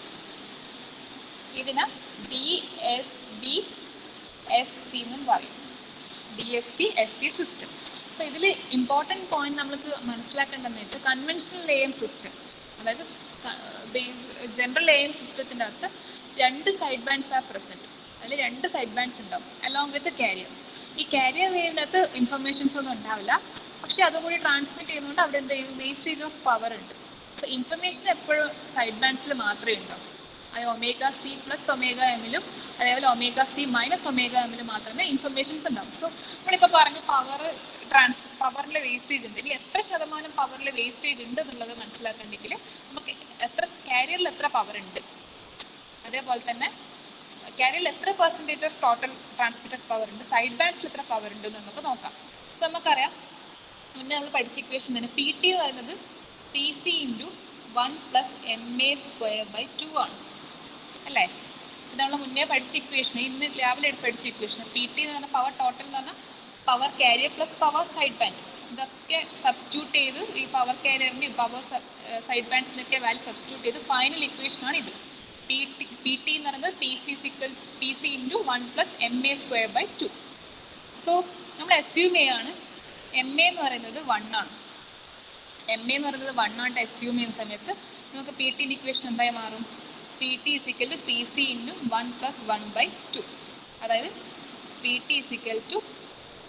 ഇതിന് DSB-SC എന്നും പറയും. DSB-SC system. സോ ഇതിൽ important point നമുക്ക് മനസ്സിലാക്കേണ്ടതെന്ന് വെച്ചാൽ കൺവെൻഷണൽ AM സിസ്റ്റം, അതായത് ജനറൽ AM സിസ്റ്റത്തിൻ്റെ അകത്ത് 2 സൈഡ് ബാൻഡ്സ് ആർ പ്രസൻറ്റ്. അതിൽ 2 സൈഡ് ബാൻഡ്സ് ഉണ്ടാവും അലോങ് വിത്ത് കാരിയർ. ഈ കാരിയർ വേവിനകത്ത് ഇൻഫർമേഷൻസ് ഒന്നും ഉണ്ടാവില്ല, പക്ഷെ അതുകൂടി ട്രാൻസ്മിറ്റ് ചെയ്യുന്നതുകൊണ്ട് അവിടെ എന്ത് ചെയ്യും, വേസ്റ്റേജ് ഓഫ് പവർ ഉണ്ട്. സോ ഇൻഫർമേഷൻ എപ്പോഴും സൈഡ് ബാൻഡ്സിൽ മാത്രമേ ഉണ്ടാവും. അത് ωc പ്ലസ് ωm-ലും അതേപോലെ ωc മൈനസ് ωm-ലും മാത്രമേ ഇൻഫർമേഷൻസ് ഉണ്ടാവും. സോ നമ്മളിപ്പോൾ പറഞ്ഞു പവറിലെ വേസ്റ്റേജ് ഉണ്ട്. ഇനി എത്ര ശതമാനം പവറിലെ വേസ്റ്റേജ് ഉണ്ട് എന്നുള്ളത് മനസ്സിലാക്കണമെങ്കിൽ നമുക്ക് കാരിയറിൽ എത്ര പവർ ഉണ്ട്, അതേപോലെ തന്നെ കാരിയറിൽ എത്ര percentage of total transmitted power ഉണ്ട്, സൈഡ് ബാൻഡ്സിൽ എത്ര പവർ ഉണ്ട് എന്ന് നമുക്ക് നോക്കാം. സോ നമുക്കറിയാം, മുന്നേ നമ്മൾ പഠിച്ച ഇക്വേഷൻ തന്നെ PT എന്ന് പറയുന്നത് PC × 1 + MA²/2 ആണ് അല്ലേ. ഇത് നമ്മൾ മുന്നേ പഠിച്ച ഇക്വേഷൻ, ഇന്ന് രാവിലെ പഠിച്ച ഇക്വേഷൻ. PT എന്ന് പറഞ്ഞാൽ പവർ ടോട്ടൽ എന്ന് പറഞ്ഞാൽ power carrier plus power side band. ഇതൊക്കെ സബ്സ്റ്റിറ്റ്യൂട്ട് ചെയ്ത് ഈ പവർ കാരിയറിൻ്റെയും പവർ സൈഡ് ബാൻഡ്സിൻ്റെയൊക്കെ വാല്യൂ സബ്സ്റ്റിറ്റ്യൂട്ട് ചെയ്ത് ഫൈനൽ ഇക്വേഷനാണ് ഇത്. PT എന്ന് പറയുന്നത് PC × 1 + MA²/2. സോ നമ്മൾ അസ്യൂം ചെയ്യാണ് MA എന്ന് പറയുന്നത് 1 ആണ്. MA എന്ന് പറയുന്നത് 1 ആയിട്ട് അസ്യൂം ചെയ്യുന്ന സമയത്ത് നമുക്ക് PT-ൻ്റെ ഇക്വേഷൻ എന്തായി മാറും? PT = PC × 1 + 1/2. അതായത് PT =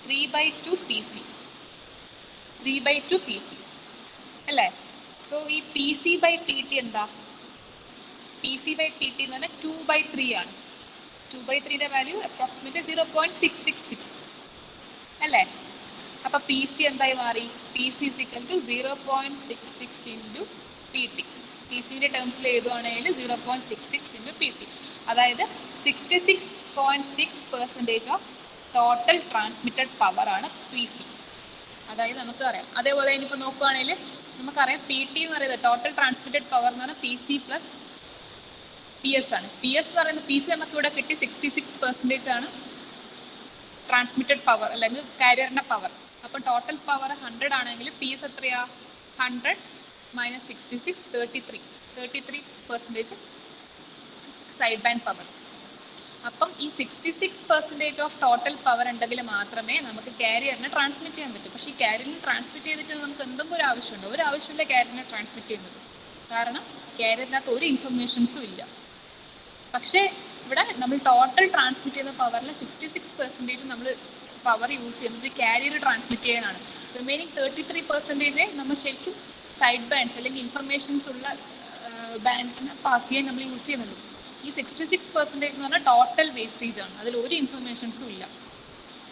3/2 PC. 3/2 PC അല്ലേ. സോ ഈ PC/PT എന്താ? PC/PT എന്ന് പറഞ്ഞാൽ 2/3 ആണ്. 2/3ൻ്റെ വാല്യൂ അപ്രോക്സിമേറ്റ്ലി 0.666 അല്ലേ. അപ്പോൾ PC എന്തായി മാറി? PC = 0.66 × PT. PCൻ്റെ ടേംസിൽ എഴുതുവാണെങ്കിൽ 0.66 × PT. അതായത് 66.6% ഓഫ് ടോട്ടൽ ട്രാൻസ്മിറ്റഡ് പവർ ആണ് PC. അതായത് നമുക്കറിയാം. അതേപോലെ ഇനിയിപ്പോൾ നോക്കുകയാണെങ്കിൽ നമുക്കറിയാം PT എന്ന് പറയുന്നത് ടോട്ടൽ ട്രാൻസ്മിറ്റഡ് പവർ എന്ന് പറഞ്ഞാൽ PC + PS ആണ്. PS എന്ന് പറയുന്നത് PC നമുക്ക് ഇവിടെ കിട്ടി 66% ആണ് ട്രാൻസ്മിറ്റഡ് പവർ അല്ലെങ്കിൽ കാരിയറിൻ്റെ പവർ. അപ്പോൾ ടോട്ടൽ പവർ 100 ആണെങ്കിൽ PS എത്രയാ? 100 - 66 33% സൈഡ് ബാൻഡ് പവർ. അപ്പം ഈ 66% ഓഫ് ടോട്ടൽ പവർ ഉണ്ടെങ്കിൽ മാത്രമേ നമുക്ക് കാരിയറിനെ ട്രാൻസ്മിറ്റ് ചെയ്യാൻ പറ്റൂ. പക്ഷേ ഈ കാരിയറിനെ ട്രാൻസ്മിറ്റ് ചെയ്തിട്ട് നമുക്ക് എന്തെങ്കിലും ഒരു ആവശ്യമുണ്ടോ? ഒരു ആവശ്യമില്ല കാരിയറിനെ ട്രാൻസ്മിറ്റ് ചെയ്യുന്നത്. കാരണം കാരിയറിനകത്ത് ഒരു ഇൻഫർമേഷൻസും ഇല്ല. പക്ഷേ ഇവിടെ നമ്മൾ ടോട്ടൽ ട്രാൻസ്മിറ്റ് ചെയ്യുന്ന പവറിൽ 66% നമ്മൾ പവർ യൂസ് ചെയ്യുന്നത് കാരിയർ ട്രാൻസ്മിറ്റ് ചെയ്യാനാണ്. റിമൈനിങ് 33% നമ്മൾ ശരിക്കും സൈഡ് ബാൻഡ്സ് അല്ലെങ്കിൽ ഇൻഫർമേഷൻസ് ഉള്ള ബാൻഡ്സിനെ പാസ് ചെയ്യാൻ നമ്മൾ യൂസ് ചെയ്യുന്നുള്ളൂ. ഈ 66% എന്ന് പറഞ്ഞാൽ ടോട്ടൽ വേസ്റ്റേജ് ആണ്, അതിൽ ഒരു ഇൻഫർമേഷൻസും ഇല്ല.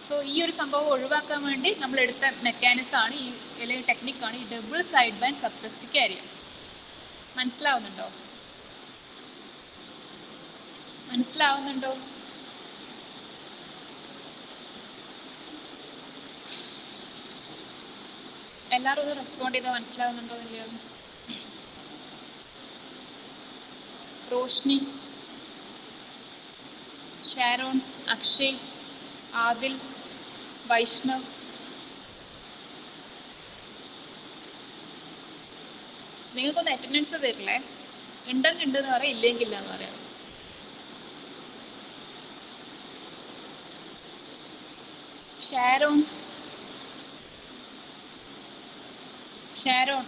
സോ ഈ ഒരു സംഭവം ഒഴിവാക്കാൻ വേണ്ടി നമ്മൾ എടുത്ത മെക്കാനിസം ആണ് ഈ അല്ലെങ്കിൽ ടെക്നിക്കാണ് ഈ double side band suppressed carrier. മനസ്സിലാവുന്നുണ്ടോ? മനസ്സിലാവുന്നുണ്ടോ? എല്ലാവരും ഒന്ന് റെസ്പോണ്ട് ചെയ്താൽ മനസ്സിലാവുന്നുണ്ടോ ഇല്ലയോ? റോഷ്നി, ഷാരോൺ, അക്ഷയ്, ആദിൽ, വൈഷ്ണവ്, നിങ്ങൾക്കൊന്ന് അറ്റൻഡൻസ് തരില്ലേ? ഉണ്ടെങ്കിൽ ഉണ്ടെന്ന് പറയാം, ഇല്ലെങ്കിൽ ഇല്ല എന്ന് പറയാം. ഷാരോൺ, ഷാരോൺ,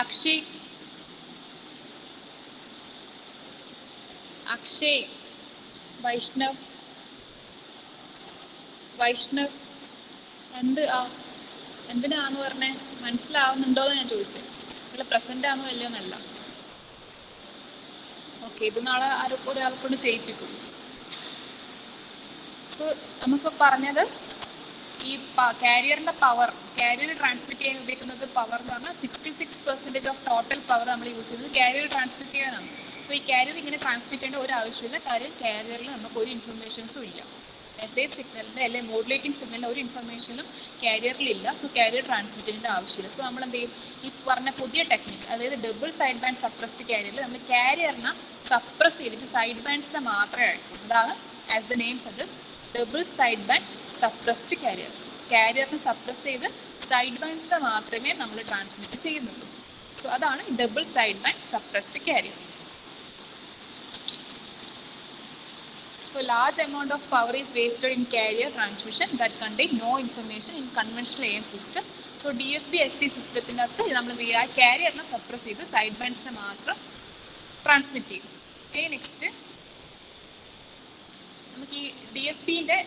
അക്ഷയ്, അക്ഷയ്, വൈഷ്ണവ്, വൈഷ്ണവ് എന്തിനാന്ന് പറഞ്ഞേ? മനസ്സിലാവുന്നുണ്ടോന്ന് ഞാൻ ചോദിച്ചത്. അല്ല പ്രസന്റ് ആണോ അല്ലയോ എന്നല്ല. ഓക്കെ, ഇത് നാളെ ഒരാൾക്കൊണ്ട് ചെയ്യിപ്പിക്കും. സോ നമുക്ക് പറഞ്ഞത് ഈ കാരിയറിന്റെ പവർ, കാരിയർ ട്രാൻസ്മിറ്റ് ചെയ്യാൻ ഉപയോഗിക്കുന്നത് പവർ എന്ന് പറഞ്ഞാൽ 66% ഓഫ് ടോട്ടൽ പവർ നമ്മൾ യൂസ് ചെയ്യുന്നത് കാരിയർ ട്രാൻസ്മിറ്റ് ചെയ്യാനാണ്. സോ ഈ കാരിയർ ഇങ്ങനെ ട്രാൻസ്മിറ്റ് ചെയ്യേണ്ട ഒരു ആവശ്യമില്ല, കാര്യം കാരിയറിൽ നമുക്ക് ഒരു ഇൻഫർമേഷൻസും ഇല്ല. മെസ്സേജ് സിഗ്നലിൻ്റെ അല്ലെങ്കിൽ മോഡുലേറ്റിംഗ് സിഗ്നലിൻ്റെ ഒരു ഇൻഫർമേഷനും കാരിയറിലില്ല. സോ കാരിയർ ട്രാൻസ്മിറ്റ് ചെയ്യേണ്ട ആവശ്യമില്ല. സോ നമ്മൾ എന്ത് ചെയ്യും? ഈ പറഞ്ഞ പുതിയ ടെക്നിക്ക്, അതായത് ഡബിൾ സൈഡ് ബാൻഡ് സപ്രസ്ഡ് കാരിയറിൽ നമ്മൾ കാരിയറിനെ സപ്രസ് ചെയ്തിട്ട് സൈഡ് ബാൻഡ്സിനെ മാത്രമേ അയക്കും. അതാണ് as the name suggest double side band suppressed carrier. കാരിയറിനെ സപ്രസ് ചെയ്ത് സൈഡ് ബാൻഡ്സിനെ മാത്രമേ നമ്മൾ ട്രാൻസ്മിറ്റ് ചെയ്യുന്നുള്ളൂ. സോ അതാണ് double side band suppressed carrier. So large amount of power is wasted in carrier transmission that contain no information in conventional AM system. So DSB-SC സിസ്റ്റത്തിനകത്ത് നമ്മൾ എന്ത് ചെയ്യുക? കാരിയറിനെ സപ്രസ് ചെയ്ത് സൈഡ് ബാൻഡ്സിനെ മാത്രം ട്രാൻസ്മിറ്റ് ചെയ്യും. ഓക്കെ, നെക്സ്റ്റ് നമുക്ക് ഈ DSBൻ്റെ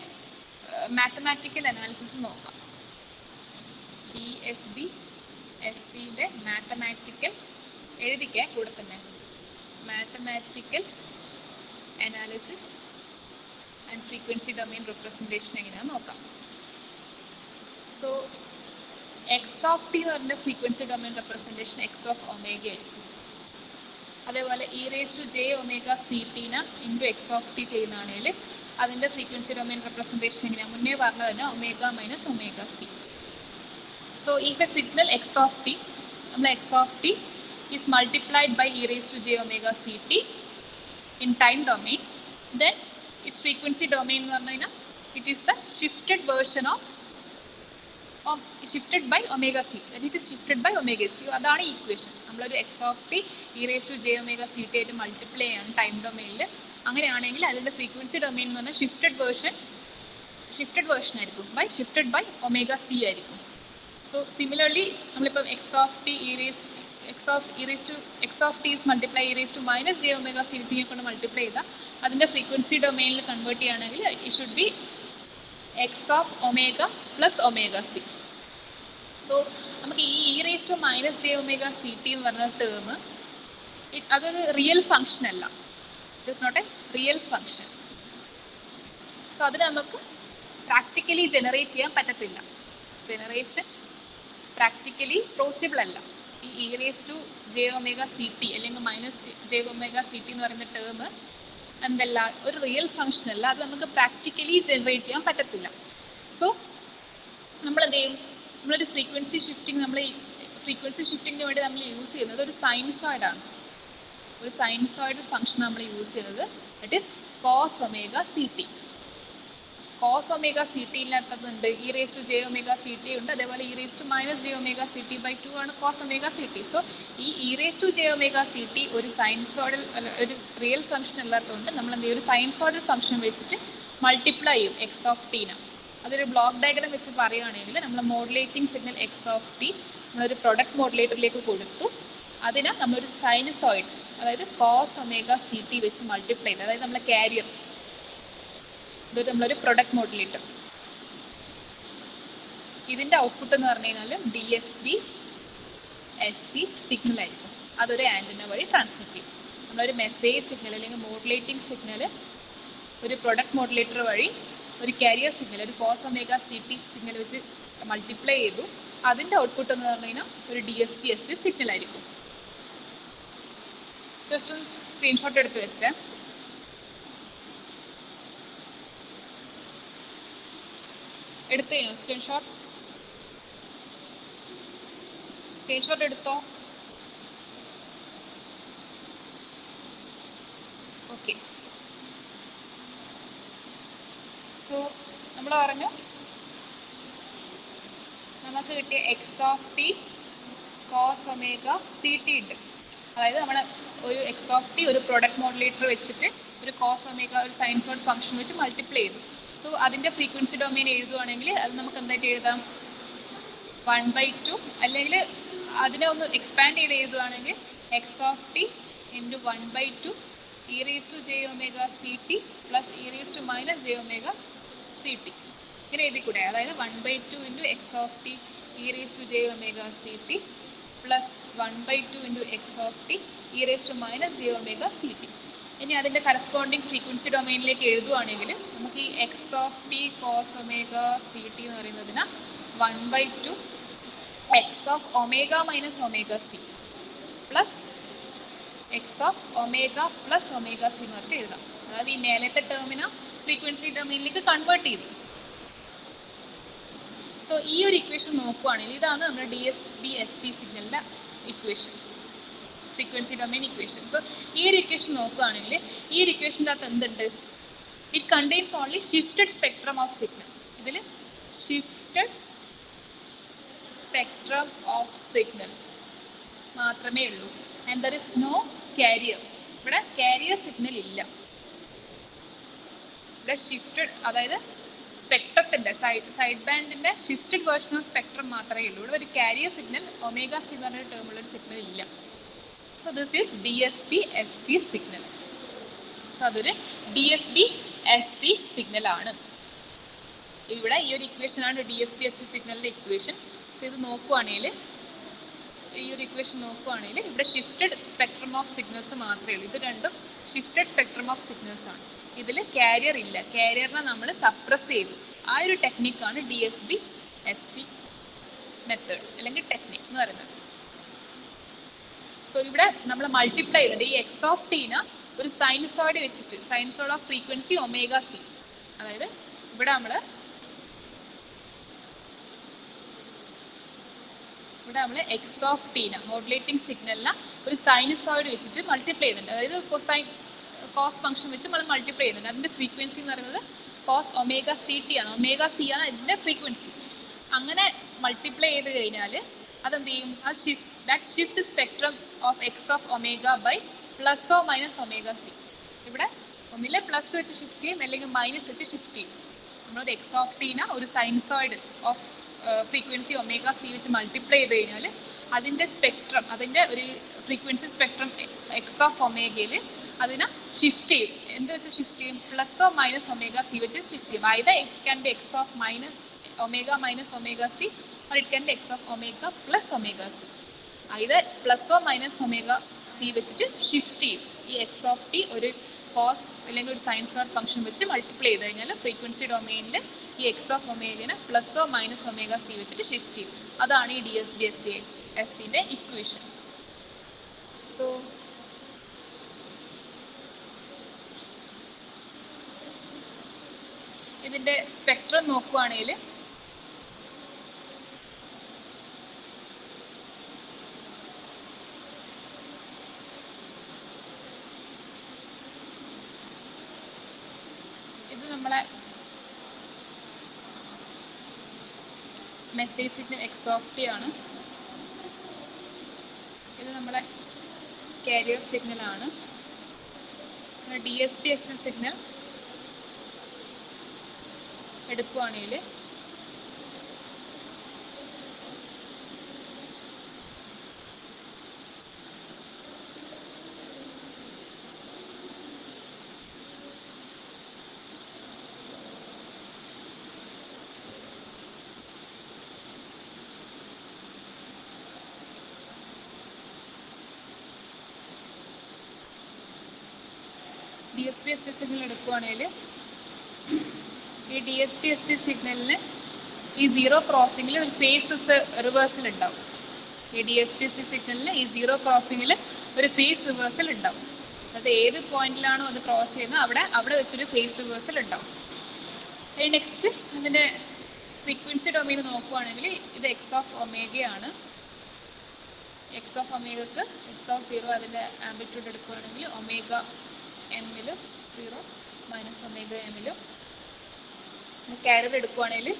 mathematical analysis നോക്കാം. DSB-SCൻ്റെ mathematical എഴുതിക്കുക കൂടെ തന്നെ. Mathematical analysis and frequency domain representation എങ്ങനെയാണെന്ന് നോക്കാം. സോ എക്സ് ഓഫ് ടി എന്ന് പറഞ്ഞ frequency domain representation x of omega ആയിരിക്കും. അതേപോലെ e⁻j⁻ct into x of t ചെയ്യുന്നതാണെങ്കിൽ അതിൻ്റെ ഫ്രീക്വൻസി ഡൊമെയിൻ റെപ്രസെൻറ്റേഷൻ എങ്ങനെയാണ്? മുന്നേ പറഞ്ഞത് തന്നെ omega minus omega c. So if a signal x of t, നമ്മൾ x of t is multiplied by e⁻j⁻ct in time domain, then its frequency domain എന്ന് പറഞ്ഞു കഴിഞ്ഞാൽ it is the shifted version of shifted by omega c, it is shifted by omega c. അതാണ് ഈ equation. നമ്മളൊരു X of T e⁻j⁻ct ആയിട്ട് multiply ചെയ്യണം time ഡൊമെയിനിൽ. അങ്ങനെയാണെങ്കിൽ അതിൻ്റെ ഫ്രീക്വൻസി ഡൊമെയിൻ എന്ന് പറഞ്ഞാൽ ഷിഫ്റ്റഡ് വേർഷൻ ആയിരിക്കും, ഷിഫ്റ്റഡ് ബൈ ഒമേഗ സി ആയിരിക്കും. സോ സിമിലർലി നമ്മളിപ്പം x of t is multiply e⁻j⁻ct കൊണ്ട് മൾട്ടിപ്ലൈ ചെയ്താൽ അതിൻ്റെ ഫ്രീക്വൻസി ഡൊമെയിനിൽ കൺവേർട്ട് ചെയ്യുകയാണെങ്കിൽ it should be x of omega plus omega c. So നമുക്ക് ഈ e⁻j⁻ct എന്ന് പറഞ്ഞ ടേം അതൊരു റിയൽ ഫങ്ഷൻ അല്ല, it is not a real function. So അതിന് നമുക്ക് പ്രാക്ടിക്കലി ജനറേറ്റ് ചെയ്യാൻ പറ്റത്തില്ല. ജനറേഷൻ പ്രാക്ടിക്കലി പോസിബിൾ അല്ല. ഈ e⁻j⁻ct അല്ലെങ്കിൽ -j⁻ct എന്ന് പറയുന്ന ടേം എന്തല്ല, ഒരു റിയൽ ഫങ്ഷൻ അല്ല, അത് നമുക്ക് പ്രാക്ടിക്കലി ജനറേറ്റ് ചെയ്യാൻ പറ്റത്തില്ല. സോ നമ്മൾ എന്ത് ചെയ്യും? നമ്മളൊരു ഫ്രീക്വൻസി ഷിഫ്റ്റിംഗിന് വേണ്ടി നമ്മൾ യൂസ് ചെയ്യുന്നത് ഒരു സൈൻസോയിഡാണ്. ഒരു സൈൻസോയിഡ് ഫങ്ഷൻ നമ്മൾ യൂസ് ചെയ്യുന്നത് that is cos omega C t. Cos omega c ടിയിനകത്തുണ്ട് e⁻j⁻ct ഉണ്ട്, അതേപോലെ e⁻j⁻ct/2 ആണ് cos omega C t. So ഈ e⁻j⁻ct ഒരു സൈൻസോയിഡൽ ഒരു റിയൽ ഫംഗ്ഷൻ അല്ലാത്തതുകൊണ്ട് നമ്മൾ എന്ത് ചെയ്യും? ഒരു സൈൻസോയിഡൽ ഫംഗ്ഷൻ വെച്ചിട്ട് മൾട്ടിപ്ലൈ ചെയ്യും എക്സ് ഓഫ് ടീനെ. അതൊരു ബ്ലോക്ക് ഡയഗ്രാം വെച്ച് പറയുകയാണെങ്കിൽ നമ്മൾ modulating signal x of T നമ്മളൊരു പ്രൊഡക്റ്റ് മോഡുലേറ്ററിലേക്ക് കൊടുത്തു, അതിനെ നമ്മളൊരു സൈനസോയിഡ് അതായത് കോസ് ഒമേഗ സി ടി വെച്ച് മൾട്ടിപ്ലൈ ചെയ്ത്, അതായത് നമ്മളെ കാരിയർ, ഇതൊരു നമ്മളൊരു പ്രൊഡക്റ്റ് മോഡലിട്ട് ഇതിൻ്റെ ഔട്ട്പുട്ട് എന്ന് പറഞ്ഞു കഴിഞ്ഞാൽ DSB-SC സിഗ്നൽ ആയിരിക്കും. അതൊരു ആൻറ്റിന വഴി ട്രാൻസ്മിറ്റ് ചെയ്യും. നമ്മളൊരു മെസ്സേജ് സിഗ്നൽ അല്ലെങ്കിൽ മോഡുലേറ്റിംഗ് സിഗ്നൽ ഒരു പ്രൊഡക്റ്റ് മോഡുലേറ്റർ വഴി ഒരു കാരിയർ സിഗ്നൽ, ഒരു cos omega C t signal വെച്ച് മൾട്ടിപ്ലൈ ചെയ്തു. അതിൻ്റെ ഔട്ട്പുട്ട് എന്ന് പറഞ്ഞു കഴിഞ്ഞാൽ ഒരു DSB-SC സിഗ്നൽ ആയിരിക്കും. ജസ്റ്റ് ഒന്ന് സ്ക്രീൻഷോട്ട് എടുത്ത് വെച്ചേ. എടുത്തു കഴിഞ്ഞോ സ്ക്രീൻഷോട്ട്? സ്ക്രീൻഷോട്ട് എടുത്തോ? ഓക്കെ. സോ നമ്മൾ പറഞ്ഞു നമുക്ക് കിട്ടിയ x of t cos omega C t ഉണ്ട്. അതായത് നമ്മൾ ഒരു എക്സ് ഓഫ് ടി ഒരു പ്രൊഡക്റ്റ് മോഡുലേറ്റർ വെച്ചിട്ട് ഒരു കോസ് ഒമേഗ ഒരു സൈൻസോയിഡ് ഫംഗ്ഷൻ വെച്ച് മൾട്ടിപ്ലൈ ചെയ്തു. സോ അതിൻ്റെ ഫ്രീക്വൻസി ഡൊമെയിൻ എഴുതുവാണെങ്കിൽ അത് നമുക്ക് എന്തായിട്ട് എഴുതാം? 1/2, അല്ലെങ്കിൽ അതിനെ ഒന്ന് എക്സ്പാൻഡ് ചെയ്ത് എഴുതുവാണെങ്കിൽ x of t into 1/2 e raised to j omega ct plus e raised to minus j omega ct. ഇങ്ങനെ എഴുതിക്കൂടെ? അതായത് 1/2 into x of T e raised to j omega ct plus 1/2 into x of T e raised to minus j omega ct. ഇനി അതിൻ്റെ corresponding frequency ഡൊമൈനിലേക്ക് എഴുതുവാണെങ്കിൽ നമുക്ക് ഈ x of t cos omega C T എന്ന് പറയുന്നതിന് 1/2 x of omega minus omega C plus x of omega plus omega c എന്ന് പറഞ്ഞിട്ട് എഴുതാം. അതായത് ഈ മേലത്തെ ടേമിനെ ഫ്രീക്വൻസി ഡൊമൈനിലേക്ക് കൺവേർട്ട് ചെയ്തു. സോ ഈ ഒരു ഇക്വേഷൻ നോക്കുവാണെങ്കിൽ ഇതാണ് നമ്മുടെ DSB-SC സിഗ്നലിൻ്റെ equation, frequency domain equation. So ഈ ഒരു ഇക്വേഷൻ നോക്കുകയാണെങ്കിൽ ഈ ഒരു ഇക്വേഷൻ്റെ അകത്ത് എന്തുണ്ട്? It contains only shifted spectrum of signal. ഇതിൽ ഷിഫ്റ്റഡ് സ്പെക്ട്രം ഓഫ് സിഗ്നൽ മാത്രമേ ഉള്ളൂ. And there is no carrier. ഇവിടെ കാരിയർ സിഗ്നൽ ഇല്ല. ഇവിടെ ഷിഫ്റ്റഡ്, അതായത് സ്പെക്ട്രത്തിൻ്റെ സൈഡ് ബാൻഡിൻ്റെ ഷിഫ്റ്റഡ് വേർഷൻ ഓഫ് സ്പെക്ട്രം മാത്രമേ ഉള്ളൂ. ഇവിടെ ഒരു കാരിയർ സിഗ്നൽ ഒമേഗ സി എന്ന് പറഞ്ഞൊരു ടേമുള്ളൊരു സിഗ്നൽ ഇല്ല. So this is DSB-SC signal. So അതൊരു DSB-SC സിഗ്നലാണ്. ഇവിടെ ഈ ഒരു ഇക്വേഷനാണ് DSB-SC സിഗ്നലിൻ്റെ ഇക്വേഷൻ. സോ ഇത് നോക്കുവാണെങ്കിൽ ഈ ഒരു ഇക്വേഷൻ നോക്കുവാണെങ്കിൽ ഇവിടെ ഷിഫ്റ്റഡ് സ്പെക്ട്രം ഓഫ് സിഗ്നൽസ് മാത്രമേ ഉള്ളൂ. ഇത് രണ്ടും ഷിഫ്റ്റഡ് സ്പെക്ട്രം ഓഫ് സിഗ്നൽസ് ആണ്. ഇതിൽ കാരിയർ ഇല്ല. കാരിയറിനെ നമ്മൾ സപ്രസ് ചെയ്തു. ആ ഒരു ടെക്നിക്കാണ് DSB-SC മെത്തേഡ് അല്ലെങ്കിൽ ടെക്നിക് എന്ന് പറയുന്നത്. സോ ഇവിടെ നമ്മൾ മൾട്ടിപ്ലൈ ചെയ്തിട്ട് ഈ എക്സ് ഓഫ് ടീനെ ഒരു സൈനസോയിഡ് വെച്ചിട്ട്, sinusoid of frequency omega C, അതായത് ഇവിടെ നമ്മൾ എക്സ് ഓഫ് ടീനെ മോഡുലേറ്റിംഗ് സിഗ്നലിനെ ഒരു സൈനസോയിഡ് വെച്ചിട്ട് മൾട്ടിപ്ലൈ ചെയ്യുന്നുണ്ട്. അതായത് കോസ് ഫംഗ്ഷൻ വെച്ച് നമ്മൾ മൾട്ടിപ്ലൈ ചെയ്യുന്നുണ്ട്. അതിൻ്റെ ഫ്രീക്വൻസി എന്ന് പറയുന്നത് കോസ് ഒമേഗ സി ടി ആണ്. ഒമേഗ സി ആണ് ഇതിൻ്റെ ഫ്രീക്വൻസി. അങ്ങനെ മൾട്ടിപ്ലൈ ചെയ്ത് കഴിഞ്ഞാൽ അതെന്ത് ചെയ്യും? That shift spectrum of X of omega by plus or minus omega c. ഇവിടെ ഒന്നിലെ പ്ലസ് വെച്ച് ഷിഫ്റ്റ് ചെയ്യും, അല്ലെങ്കിൽ മൈനസ് വെച്ച് ഷിഫ്റ്റ് ചെയ്യും. നമ്മളൊരു എക്സ് ഓഫ് ടീനെ ഒരു sinusoid of frequency omega C വെച്ച് മൾട്ടിപ്ലൈ ചെയ്ത് കഴിഞ്ഞാൽ അതിൻ്റെ സ്പെക്ട്രം, അതിൻ്റെ ഒരു ഫ്രീക്വൻസി സ്പെക്ട്രം എക്സ് ഓഫ് ഒമേഗയിൽ അതിനെ ഷിഫ്റ്റ് ചെയ്യും. എന്ത് വെച്ച് ഷിഫ്റ്റ് ചെയ്യും? Plus or minus omega C വെച്ച് ഷിഫ്റ്റ് ചെയ്യും. either it can be x of minus omega minus omega c or it can be x of omega plus omega c. either plus or minus omega c വെച്ചിട്ട് shift ചെയ്യും. ഈ x of t ഒരു cos അല്ലെങ്കിൽ ഒരു sinusoid function വെച്ച് multiply ചെയ്ത് കഴിഞ്ഞാൽ frequency ഡൊമൈനിൽ ഈ എക്സ് ഓഫ് ഒമേഗനെ plus or minus omega c വെച്ചിട്ട് ഷിഫ്റ്റ് ചെയ്യും. അതാണ് ഈ DSB-SCൻ്റെ ഇക്വേഷൻ. സോ ഇതിൻ്റെ സ്പെക്ട്രം നോക്കുകയാണെങ്കിൽ ഇത് നമ്മളെ message signal x of t ആണ്. ഇത് നമ്മളെ കാരിയർ സിഗ്നലാണ്. DSB-SC സിഗ്നൽ എടുക്കുകയാണെങ്കിൽ DSP-SC സിഗ്നൽ എടുക്കുകയാണെങ്കിൽ ഈ DSP-SC സിഗ്നലിന് ഈ സീറോ ക്രോസിങ്ങിൽ ഒരു ഫേസ് റിവേഴ്സൽ ഉണ്ടാവും. ഈ DSP-SC സിഗ്നലിന് ഈ സീറോ ക്രോസിങ്ങിൽ ഒരു ഫേസ് റിവേഴ്സൽ ഉണ്ടാവും. അത് ഏത് പോയിന്റിലാണോ അത് ക്രോസ് ചെയ്യുന്നത് അവിടെ വെച്ചൊരു ഫേസ് റിവേഴ്സൽ ഉണ്ടാവും. നെക്സ്റ്റ് അതിൻ്റെ ഫ്രീക്വൻസി ഡൊമെയിൻ നോക്കുകയാണെങ്കിൽ ഇത് എക്സ് ഓഫ് ഒമേഗയാണ്. എക്സ് ഓഫ് ഒമേഗക്ക് എക്സ് ഓഫ് സീറോ അതിൻ്റെ ആംപ്ലിറ്റ്യൂഡ് എടുക്കുകയാണെങ്കിൽ ഒമേഗ എമ്മിലും 0 മൈനസ് ഒമേഗ എമ്മിലും. കാരിയർ എടുക്കുകയാണെങ്കിൽ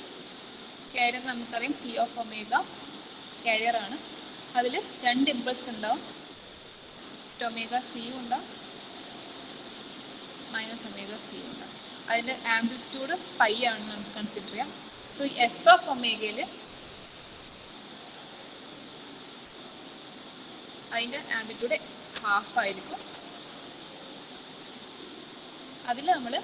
കാരിയർ നമുക്കറിയാം സി ഓഫ് ഒമേഗ കാരിയറാണ്. അതിൽ 2 ഇമ്പൾസ് ഉണ്ടാവും. ഒമേഗ സിയും ഉണ്ടാവും, മൈനസ് ഒമേഗ സിയും ഉണ്ടാവും. അതിൻ്റെ ആംപ്ലിറ്റ്യൂഡ് പൈ ആണ് നമുക്ക് കൺസിഡർ ചെയ്യാം. സോ ഈ എസ് ഓഫ് ഒമേഗയിൽ അതിൻ്റെ ആംപ്ലിറ്റ്യൂഡ് ഹാഫ് ആയിരിക്കും. അതിൽ നമ്മൾ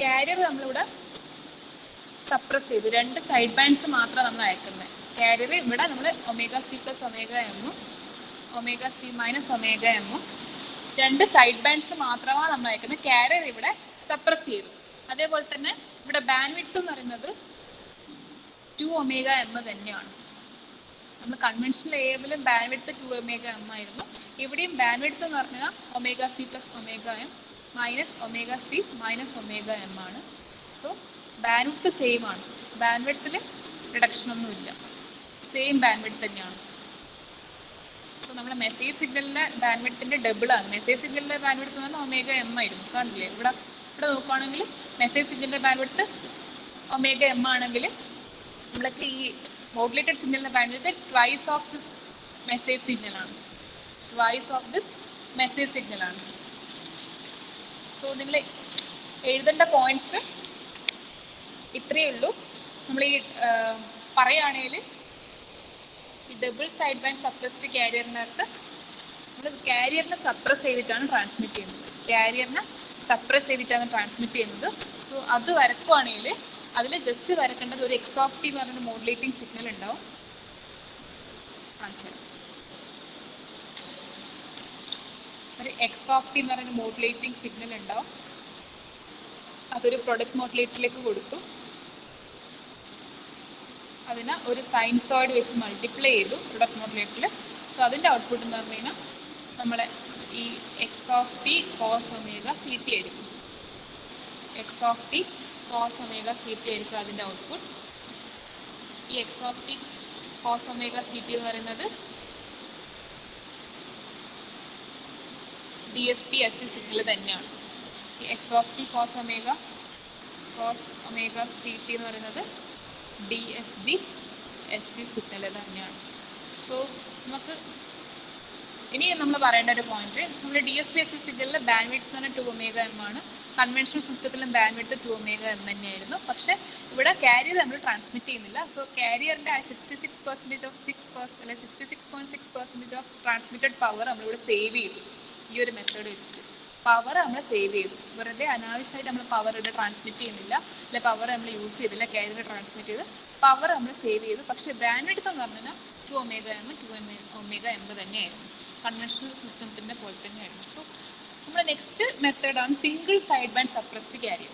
കാരിയർ നമ്മളിവിടെ സപ്രസ് ചെയ്തു. 2 സൈഡ് ബാൻഡ്സ് മാത്രമാണ് നമ്മൾ അയക്കുന്നത്. കാരിയർ ഇവിടെ നമ്മൾ ഒമേഗ സി പ്ലസ് ഒമേഗ എമ്മും ഒമേഗ സി മൈനസ് ഒമേഗ എമ്മും 2 സൈഡ് ബാൻഡ്സ് മാത്രമാണ് നമ്മൾ അയക്കുന്നത്. കാരിയർ ഇവിടെ സപ്രസ് ചെയ്തു. അതേപോലെ തന്നെ ഇവിടെ ബാൻഡ് വിഡ്ത്ത് എന്ന് പറയുന്നത് 2 ഒമേഗ എം തന്നെയാണ്. നമ്മൾ കൺവെൻഷണൽ ഏബിലും ബാൻഡ് വിഡ്ത്ത് 2 ഒമേഗ എം ആയിരുന്നു. ഇവിടെയും ബാൻഡ് വിഡ്ത്ത് എന്ന് പറഞ്ഞാൽ omega C plus omega m minus omega C minus omega M ആണ്. സോ ബാൻഡ് വിഡ്ത്ത് സെയിം ആണ്. ബാൻഡ് വിഡ്ത്തിൽ റിഡക്ഷൻ ഒന്നുമില്ല, സെയിം ബാൻഡ് വിഡ്ത്ത് തന്നെയാണ്. സോ നമ്മുടെ മെസ്സേജ് സിഗ്നലിൻ്റെ ബാൻഡ് വിഡ്ത്തിൻ്റെ ഡബിളാണ്. മെസ്സേജ് സിഗ്നലിൻ്റെ ബാൻഡ് വിഡ്ത്ത് എന്ന് പറഞ്ഞാൽ ഒമേഗ എം ആയിരുന്നു. കാണില്ലേ ഇവിടെ നോക്കുകയാണെങ്കിൽ മെസ്സേജ് സിഗ്നലിൻ്റെ ബാൻഡ് വിഡ്ത്ത് ഒമേഗ എം ആണെങ്കിൽ നമ്മൾക്ക് ഈ മോഡുലേറ്റഡ് സിഗ്നലിൻ്റെ bandwidth twice of this message സിഗ്നലാണ്. സോ നിങ്ങൾ എഴുതേണ്ട പോയിന്റ്സ് ഇത്രയേ ഉള്ളൂ. നമ്മൾ ഈ പറയുകയാണെങ്കിൽ ഈ ഡബിൾ സൈഡ് ബാൻഡ് സപ്രസ്ഡ് കാരിയറിനകത്ത് നമ്മൾ കാരിയറിനെ സപ്രസ് ചെയ്തിട്ടാണ് ട്രാൻസ്മിറ്റ് ചെയ്യുന്നത്. സോ അത് വരക്കുകയാണെങ്കിൽ അതിൽ ജസ്റ്റ് വരക്കേണ്ടത് ഒരു എക്സ് ഓഫ് ടി എന്ന് പറയുന്ന മോഡുലേറ്റിംഗ് സിഗ്നൽ ഉണ്ടാവും. ഒരു എക്സ് ഓഫ് ടി എന്ന് പറയുന്ന മോഡുലേറ്റിംഗ് സിഗ്നൽ ഉണ്ടാവും. അതൊരു പ്രൊഡക്റ്റ് മോഡുലേറ്ററിലേക്ക് കൊടുത്തു. അതിന് ഒരു സൈൻസോയിഡ് വെച്ച് മൾട്ടിപ്ലൈ ചെയ്തു പ്രൊഡക്റ്റ് മോഡുലേറ്ററിൽ. സോ അതിൻ്റെ ഔട്ട്പുട്ട് എന്ന് പറഞ്ഞു കഴിഞ്ഞാൽ നമ്മളെ ഈ x of t cos omega C t ആയിരിക്കും. X of t cos omega C t ആയിരിക്കും അതിൻ്റെ ഔട്ട്പുട്ട്. ഈ x of t cos omega C T എന്ന് പറയുന്നത് DSP-SC സിഗ്നൽ തന്നെയാണ്. ഈ x of t cos omega C T എന്ന് പറയുന്നത് DSP-SC സിഗ്നൽ തന്നെയാണ്. സോ നമുക്ക് ഇനി നമ്മൾ പറയേണ്ട ഒരു പോയിന്റ്, നമ്മുടെ DSP-SC സിഗ്നലിൽ ബാൻഡ് വിഡ്ത്ത് എന്ന് പറഞ്ഞാൽ 2 ഒമേഗ എം ആണ്. കൺവെൻഷണൽ സിസ്റ്റത്തിലും ബാൻഡ് വിഡ്ത്ത് 2 ഒമേഗ എം തന്നെയായിരുന്നു. പക്ഷേ ഇവിടെ കാരിയർ നമ്മൾ ട്രാൻസ്മിറ്റ് ചെയ്യുന്നില്ല. സോ കാരിയറിൻ്റെ 66.6% ഓഫ് ട്രാൻസ്മിറ്റഡ് പവർ നമ്മളിവിടെ സേവ് ചെയ്തു. ഈ ഒരു മെത്തേഡ് വെച്ചിട്ട് പവർ നമ്മൾ സേവ് ചെയ്തു. വെറുതെ അനാവശ്യമായിട്ട് നമ്മൾ പവർ ഇവിടെ ട്രാൻസ്മിറ്റ് ചെയ്യുന്നില്ല, അല്ലെ പവർ നമ്മൾ യൂസ് ചെയ്തില്ല. കാരിയർ ട്രാൻസ്മിറ്റ് ചെയ്ത് പവർ നമ്മൾ സേവ് ചെയ്തു. പക്ഷേ ബാൻഡ് വിഡ്ത്ത് എന്ന് പറഞ്ഞാൽ 2 ഒമേഗ എം 2 ഒമേഗ എം തന്നെയായിരുന്നു. കൺവെൻഷണൽ സിസ്റ്റത്തിൻ്റെ പോലെ തന്നെയായിരുന്നു. സോ നമ്മുടെ നെക്സ്റ്റ് മെത്തേഡാണ് single side band suppressed carrier.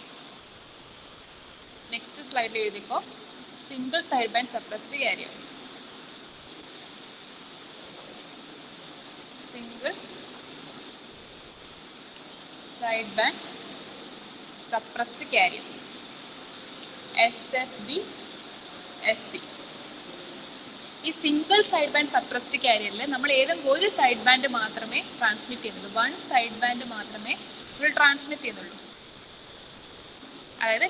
Next സ്ലൈഡിൽ എഴുതിക്കോ, single side band suppressed carrier. Single side band suppressed carrier SSB-SC. ഈ സിംഗിൾ സൈഡ് ബാൻഡ് സപ്രസ്ഡ് കാരിയറിൽ നമ്മൾ ഏതെങ്കിലും ഒരു സൈഡ് ബാൻഡ് മാത്രമേ ട്രാൻസ്മിറ്റ് ചെയ്യുന്നുള്ളൂ. 1 സൈഡ് ബാൻഡ് മാത്രമേ ഇവിടെ ട്രാൻസ്മിറ്റ് ചെയ്യുന്നുള്ളൂ. അതായത് ഒരു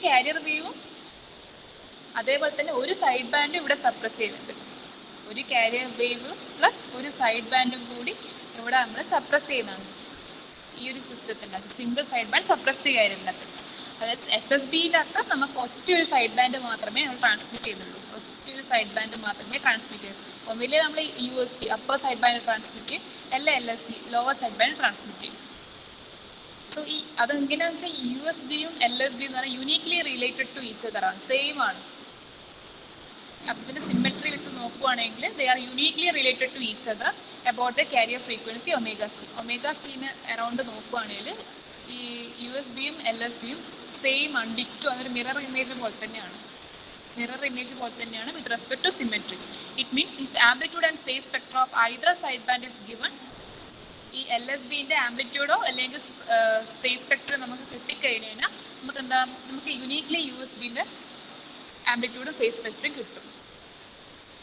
കാരിയർ വേവും അതേപോലെ തന്നെ ഒരു സൈഡ് ബാൻഡും ഇവിടെ സപ്രസ് ചെയ്യുന്നുണ്ട്. ഒരു കാരിയർ വേവ് പ്ലസ് ഒരു സൈഡ് ബാൻഡും കൂടി ഇവിടെ നമ്മൾ സപ്രസ് ചെയ്യുന്നതാണ് ഈ ഒരു സിസ്റ്റത്തിൻ്റെ അകത്ത്, സിംഗിൾ സൈഡ് ബാൻഡ് സപ്രസ്ഡ് കാരിയറിൻ്റെ അകത്ത്. അതായത് SSB-ൻ്റെ അകത്ത് നമുക്ക് ഒറ്റയൊരു സൈഡ് ബാൻഡ് മാത്രമേ നമ്മൾ ട്രാൻസ്മിറ്റ് ചെയ്യുന്നുള്ളൂ. ഒറ്റയൊരു സൈഡ് ബാൻഡ് മാത്രമേ ട്രാൻസ്മിറ്റ് ചെയ്യൂ. ഒന്നിലെ നമ്മൾ USB upper side band transmit ചെയ്യും, LSB lower side band transmit ചെയ്യും. സോ ഈ അതെങ്ങനെയാണെന്ന് വെച്ചാൽ യു എസ് ബിയും എൽ എസ് ബിയും എന്ന് പറഞ്ഞാൽ യൂണീക്ലി റിലേറ്റഡ് ടു ഈച്ച് അതറാണ്, സെയിം ആണ്. അതിൻ്റെ സിമെട്രി വെച്ച് നോക്കുവാണെങ്കിൽ they are uniquely related to each other about the carrier frequency omega c. Omega സീന് അറൗണ്ട് നോക്കുവാണെങ്കിൽ ഈ യു എസ് ബിയും എൽ എസ് ബിയും സെയിം ആണ്, ഡിക്റ്റോ, അതൊരു മിറർ ഇമേജ് പോലെ തന്നെയാണ്. മിറർ ഇമേജ് പോലെ തന്നെയാണ് with respect to symmetry. It means if amplitude and phase spectrum of either side band is given, ഈ എൽ എസ് ബിൻ്റെ ആംപ്ലിറ്റ്യൂഡോ അല്ലെങ്കിൽ സ്പേസ് സ്പെക്ട്രം നമുക്ക് കിട്ടിക്കഴിഞ്ഞാൽ നമുക്ക് എന്താ, നമുക്ക് യുണീക്ലി യു എസ് ബിൻ്റെ ആംപ്ലിറ്റ്യൂഡും ഫേസ് സ്പെക്ട്രം കിട്ടും.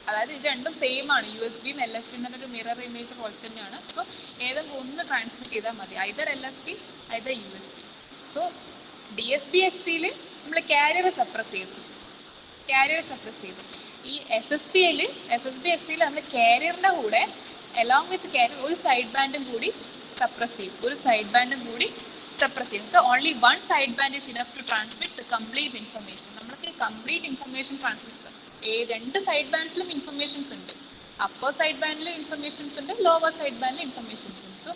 അതായത് ഇത് രണ്ടും സെയിം ആണ്, യു എസ് ബിയും എൽ എസ് ബിയും എന്നൊരു മിറർ ഇമേജ് പോലെ തന്നെയാണ്. സോ ഏതെങ്കിലും ഒന്ന് ട്രാൻസ്മിറ്റ് ചെയ്താൽ മതി, either L S be either U S B. So D S B S സിയിൽ നമ്മൾ കാരിയർ സപ്രസ് ചെയ്തു. ഈ എസ് എസ് ബി എസ് സിയിൽ നമ്മൾ കാരിയറിൻ്റെ കൂടെ അലോങ് വിത്ത് കാരിയർ ഒരു സൈഡ് ബാൻഡും കൂടി സപ്രസ് ചെയ്യും. So only one side band is enough to transmit the complete information. നമുക്ക് കംപ്ലീറ്റ് ഇൻഫർമേഷൻ ട്രാൻസ്മിറ്റ്, രണ്ട് സൈഡ് ബാൻഡ്സിലും ഇൻഫർമേഷൻസ് ഉണ്ട്. അപ്പർ സൈഡ് ബാൻഡിൽ ഇൻഫർമേഷൻസ് ഉണ്ട്, ലോവർ സൈഡ് ബാൻഡിൽ ഇൻഫർമേഷൻസ് ഉണ്ട്. സോ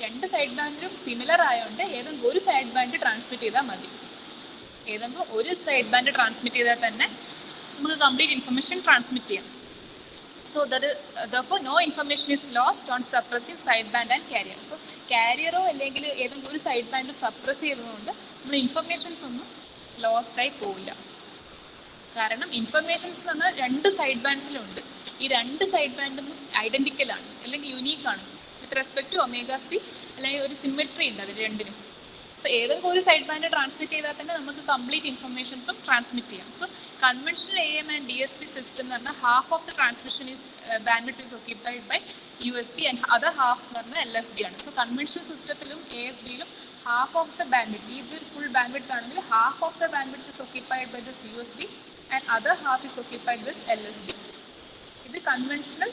രണ്ട് സൈഡ് ബാൻഡിലും സിമിലർ ആയതുകൊണ്ട് ഏതെങ്കിലും ഒരു സൈഡ് ബാൻഡ് ട്രാൻസ്മിറ്റ് ചെയ്താൽ മതി. ഏതെങ്കിലും ഒരു സൈഡ് ബാൻഡ് ട്രാൻസ്മിറ്റ് ചെയ്താൽ തന്നെ നമുക്ക് കംപ്ലീറ്റ് ഇൻഫർമേഷൻ ട്രാൻസ്മിറ്റ് ചെയ്യാം. So therefore no information is lost on suppressing side band and carrier. So കാരിയറോ അല്ലെങ്കിൽ ഏതെങ്കിലും ഒരു സൈഡ് ബാൻഡ് സപ്രസ് ചെയ്തതുകൊണ്ട് നമ്മൾ ഇൻഫർമേഷൻസ് ഒന്നും ലോസ്റ്റ് ആയി പോവില്ല. കാരണം ഇൻഫർമേഷൻസ് എന്ന് പറഞ്ഞാൽ രണ്ട് സൈഡ് ബാൻഡ്സിലുണ്ട്. ഈ രണ്ട് സൈഡ് ബാൻഡും ഐഡൻറ്റിക്കലാണ് അല്ലെങ്കിൽ യുണീക്കാണ് with respect to omega c, അല്ലെങ്കിൽ ഒരു സിമെട്രി ഉണ്ട് അതിൽ രണ്ടിനും. സോ ഏതെങ്കിലും ഒരു സൈഡ് ബാൻഡ് ട്രാൻസ്മിറ്റ് ചെയ്താൽ തന്നെ നമുക്ക് കംപ്ലീറ്റ് ഇൻഫർമേഷൻസും ട്രാൻസ്മിറ്റ് ചെയ്യാം. So conventional A M and D S P system എന്ന് പറഞ്ഞാൽ half of the transmission is bandwidth is occupied by U S B and other half എന്ന് പറഞ്ഞാൽ എൽ എസ് ബി ആണ്. സോ കൺവെൻഷണൽ സിസ്റ്റത്തിലും A S ബിയിലും half of the bandwidth, ഇത് full bandwidth ആണെങ്കിൽ half of the bandwidth is occupied by this U S B and other half is occupied by this LSB. ഇത് conventional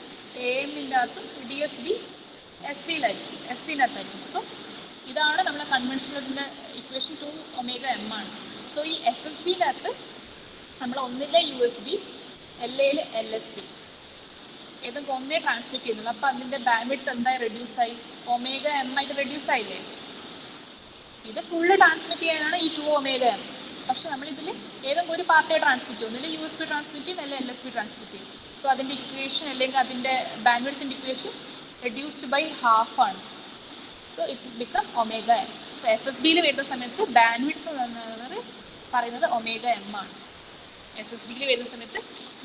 A എമ്മിൻ്റെ അകത്തും D S B S സിനകത്തായിരിക്കും. So ഇതാണ് നമ്മുടെ കൺവെൻഷണലിൻ്റെ equation 2 omega M ആണ്. So ഈ എസ് എസ് ബിൻ്റെ അകത്ത് നമ്മൾ ഒന്നിലെ യു എസ് ബി, എൽ എയിൽ എൽ എസ് ബി ഏതൊക്കെ ഒന്നേ ട്രാൻസ്മിറ്റ് ചെയ്യുന്നത്. അപ്പോൾ അതിൻ്റെ ബാൻഡ്വിഡ്ത്ത് എന്തായി റെഡ്യൂസായി, ഒമേഗ എം ആയിട്ട് റെഡ്യൂസ് ആയില്ലേ. ഇത് ഫുള്ള് ട്രാൻസ്മിറ്റ് ചെയ്യാനാണ് ഈ 2 ഒമേഗ എം. പക്ഷെ നമ്മളിതിൽ ഏതെങ്കിലും ഒരു പാർട്ടിയെ ട്രാൻസ്മിറ്റ് ചെയ്യും, ഒന്നിൽ യു എസ് ബി ട്രാൻസ്മിറ്റ് ചെയ്യും അല്ലെങ്കിൽ എൽ എസ് ബി ട്രാൻസ്മിറ്റ് ചെയ്യും. സോ അതിൻ്റെ ഇക്വേഷൻ അല്ലെങ്കിൽ അതിൻ്റെ ബാൻഡ്വിഡ്ത്തിൻ്റെ ഇക്വേഷൻ റെഡ്യൂസ്ഡ് ബൈ ഹാഫ് ആണ്. So it become omega M. So S S ബിയിൽ വരുന്ന സമയത്ത് ബാൻഡ്വിഡ്ത്ത് എന്നത് പറയുന്നത് ഒമേഗ എം ആണ്. എസ് എസ് ബിയിൽ വരുന്ന സമയത്ത്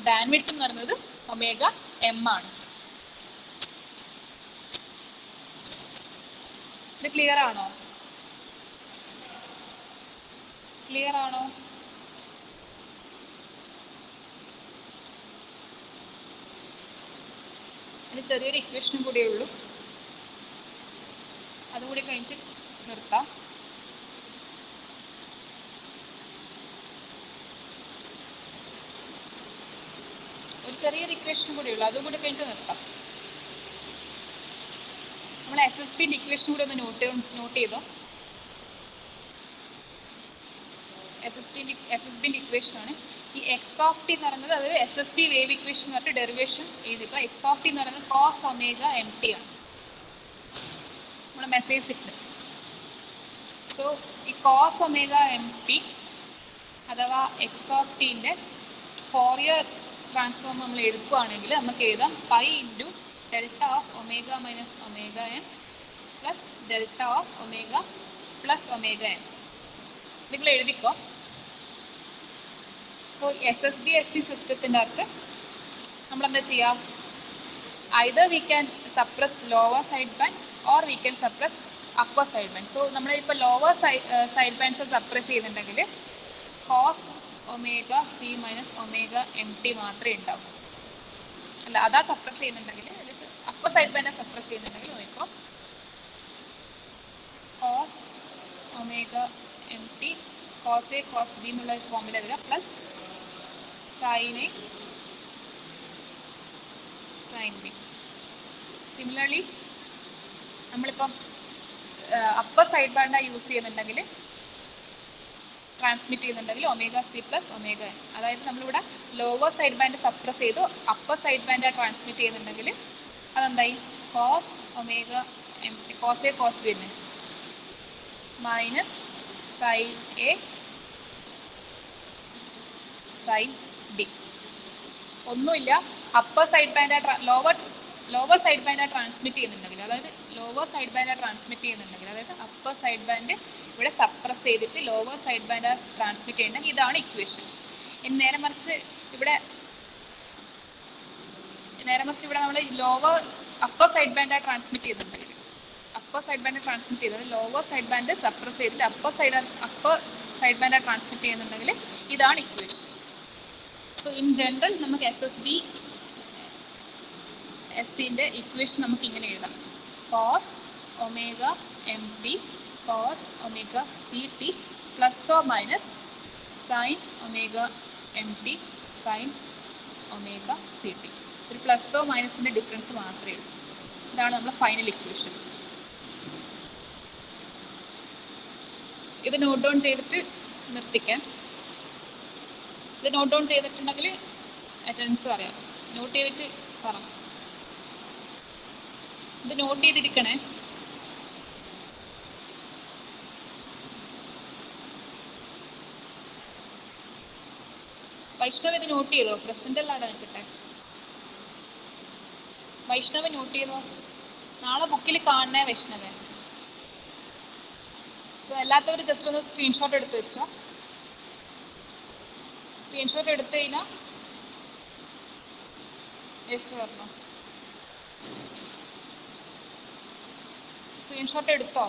ബാൻഡ്വിഡ്ത്ത് എന്ന് പറയുന്നത് ഒമേഗ എം ആണ്. ഇത് ക്ലിയർ ആണോ? ഇത് ചെറിയൊരു ഇക്വേഷനും കൂടിയേ ഉള്ളൂ, അതുകൂടി കഴിഞ്ഞിട്ട് നിർത്താം. ഒരു ചെറിയൊരു ഇക്വേഷനും കൂടിയേ ഉള്ളൂ, അതുകൂടി കഴിഞ്ഞിട്ട് നിർത്താം. നമ്മൾ എസ് എസ് ബിൻ്റെ ഇക്വേഷൻ കൂടി ഒന്ന് നോട്ട് ചെയ്തോ. എസ് എസ് ബിൻ്റെ ഇക്വേഷനാണ് ഈ എക്സ് ഓഫ് ടി എന്ന് പറയുന്നത്. അത് S S B wave equation എന്ന് പറഞ്ഞിട്ട് ഡെറിവേഷൻ എഴുതിക്കുക. എക്സ് ഓഫ് ടി എന്ന് പറയുന്നത് കോസ് ഒമേഗ എം ടി ആണ്. നമ്മുടെ മെസ്സേജ് ഇട്ട് സോ ഈ കോസ് ഒമേഗ എം ടി അഥവാ എക്സ് ഓഫ് ടീൻ്റെ ഫോറിയർ ട്രാൻസ്ഫോം നമ്മൾ എടുക്കുകയാണെങ്കിൽ നമുക്ക് എഴുതാം pi into delta of omega minus omega M plus delta of omega plus omega M. നിങ്ങൾ എഴുതിക്കോ. So S S B S C സിസ്റ്റത്തിൻ്റെ അകത്ത് നമ്മളെന്താ ചെയ്യുക, either we can suppress lower side band or we can suppress upper side band. So നമ്മളിപ്പോൾ lower side bands suppress ചെയ്യുന്നുണ്ടെങ്കിൽ cos omega C minus omega M T മാത്രമേ ഉണ്ടാവൂ. അല്ല, അതാ സപ്രസ് ചെയ്യുന്നുണ്ടെങ്കിൽ അപ്പർ സൈഡ് ബാൻഡ് സപ്രസ് ചെയ്യുന്നുണ്ടെങ്കിൽ നോക്കോ cos omega M t cos A cos B എന്നുള്ള ഫോമിൽ വരിക plus sine A sine B. Similarly നമ്മളിപ്പം അപ്പർ സൈഡ് ബാൻഡാണ് യൂസ് ചെയ്യുന്നുണ്ടെങ്കിൽ ട്രാൻസ്മിറ്റ് ചെയ്യുന്നുണ്ടെങ്കിൽ omega C plus omega N. അതായത് നമ്മളിവിടെ ലോവർ സൈഡ് ബാൻഡ് സപ്രസ് ചെയ്തു അപ്പർ സൈഡ് ബാൻഡ് ട്രാൻസ്മിറ്റ് ചെയ്യുന്നുണ്ടെങ്കിൽ അതെന്തായി cos omega M t cos A cos B തന്നെ minus sine A sine B. ഒന്നുമില്ല, upper side band lower side band transmit ചെയ്യുന്നുണ്ടെങ്കിൽ, അതായത് lower side band transmit ചെയ്യുന്നുണ്ടെങ്കിൽ, അതായത് upper side band ഇവിടെ suppress ചെയ്തിട്ട് ലോവർ സൈഡ് ബാൻഡ് ട്രാൻസ്മിറ്റ് ചെയ്യുന്നുണ്ടെങ്കിൽ ഇതാണ് ഇക്വേഷൻ. നേരെ മറിച്ച് ഇവിടെ നമ്മൾ അപ്പർ സൈഡ് ബാൻഡ് ട്രാൻസ്മിറ്റ് ചെയ്യുന്നുണ്ടെങ്കിൽ, അപ്പർ സൈഡ് ബാൻഡ് ട്രാൻസ്മിറ്റ് ചെയ്തത് ലോവർ സൈഡ് ബാൻഡ് സപ്രസ് ചെയ്തിട്ട് അപ്പർ സൈഡ് ബാൻഡ് ട്രാൻസ്മിറ്റ് ചെയ്യുന്നുണ്ടെങ്കിൽ ഇതാണ് ഇക്വേഷൻ. സോ ഇൻ ജനറൽ നമുക്ക് എസ്സിൻ്റെ ഇക്വേഷൻ നമുക്ക് ഇങ്ങനെ എഴുതാം: cos omega M t cos omega C T plus or minus sine omega M t sine omega C t. ഒരു പ്ലസ്സോ മൈനസിൻ്റെ ഡിഫറൻസ് മാത്രമേ ഉള്ളൂ. ഇതാണ് നമ്മുടെ ഫൈനൽ ഇക്വേഷൻ. ഇത് നോട്ട് ഡൗൺ ചെയ്തിട്ട് നിർത്തിക്കാം. ഇത് നോട്ട് ഡൗൺ ചെയ്തിട്ടുണ്ടെങ്കിൽ അറ്റൻഡൻസ് പറയാം. നോട്ട് ചെയ്തിട്ട് പറയാം. ഇത് നോട്ട് ചെയ്തിരിക്കണേ. വൈഷ്ണവ് ഇത് നോട്ട് ചെയ്തോ? പ്രസന്റ് അല്ലാടെ നിൽക്കട്ടെ. വൈഷ്ണവ് നോട്ട് ചെയ്തോ? നാളെ ബുക്കിൽ കാണണേ വൈഷ്ണവേ. സോ അല്ലാത്തവർ ജസ്റ്റ് ഒന്ന് സ്ക്രീൻഷോട്ട് എടുത്ത് വെച്ചോ. സ്ക്രീൻഷോട്ട് എടുത്തു കഴിഞ്ഞാൽ യെസ് പറഞ്ഞോ. സ്ക്രീൻഷോട്ട് എടുത്തോ?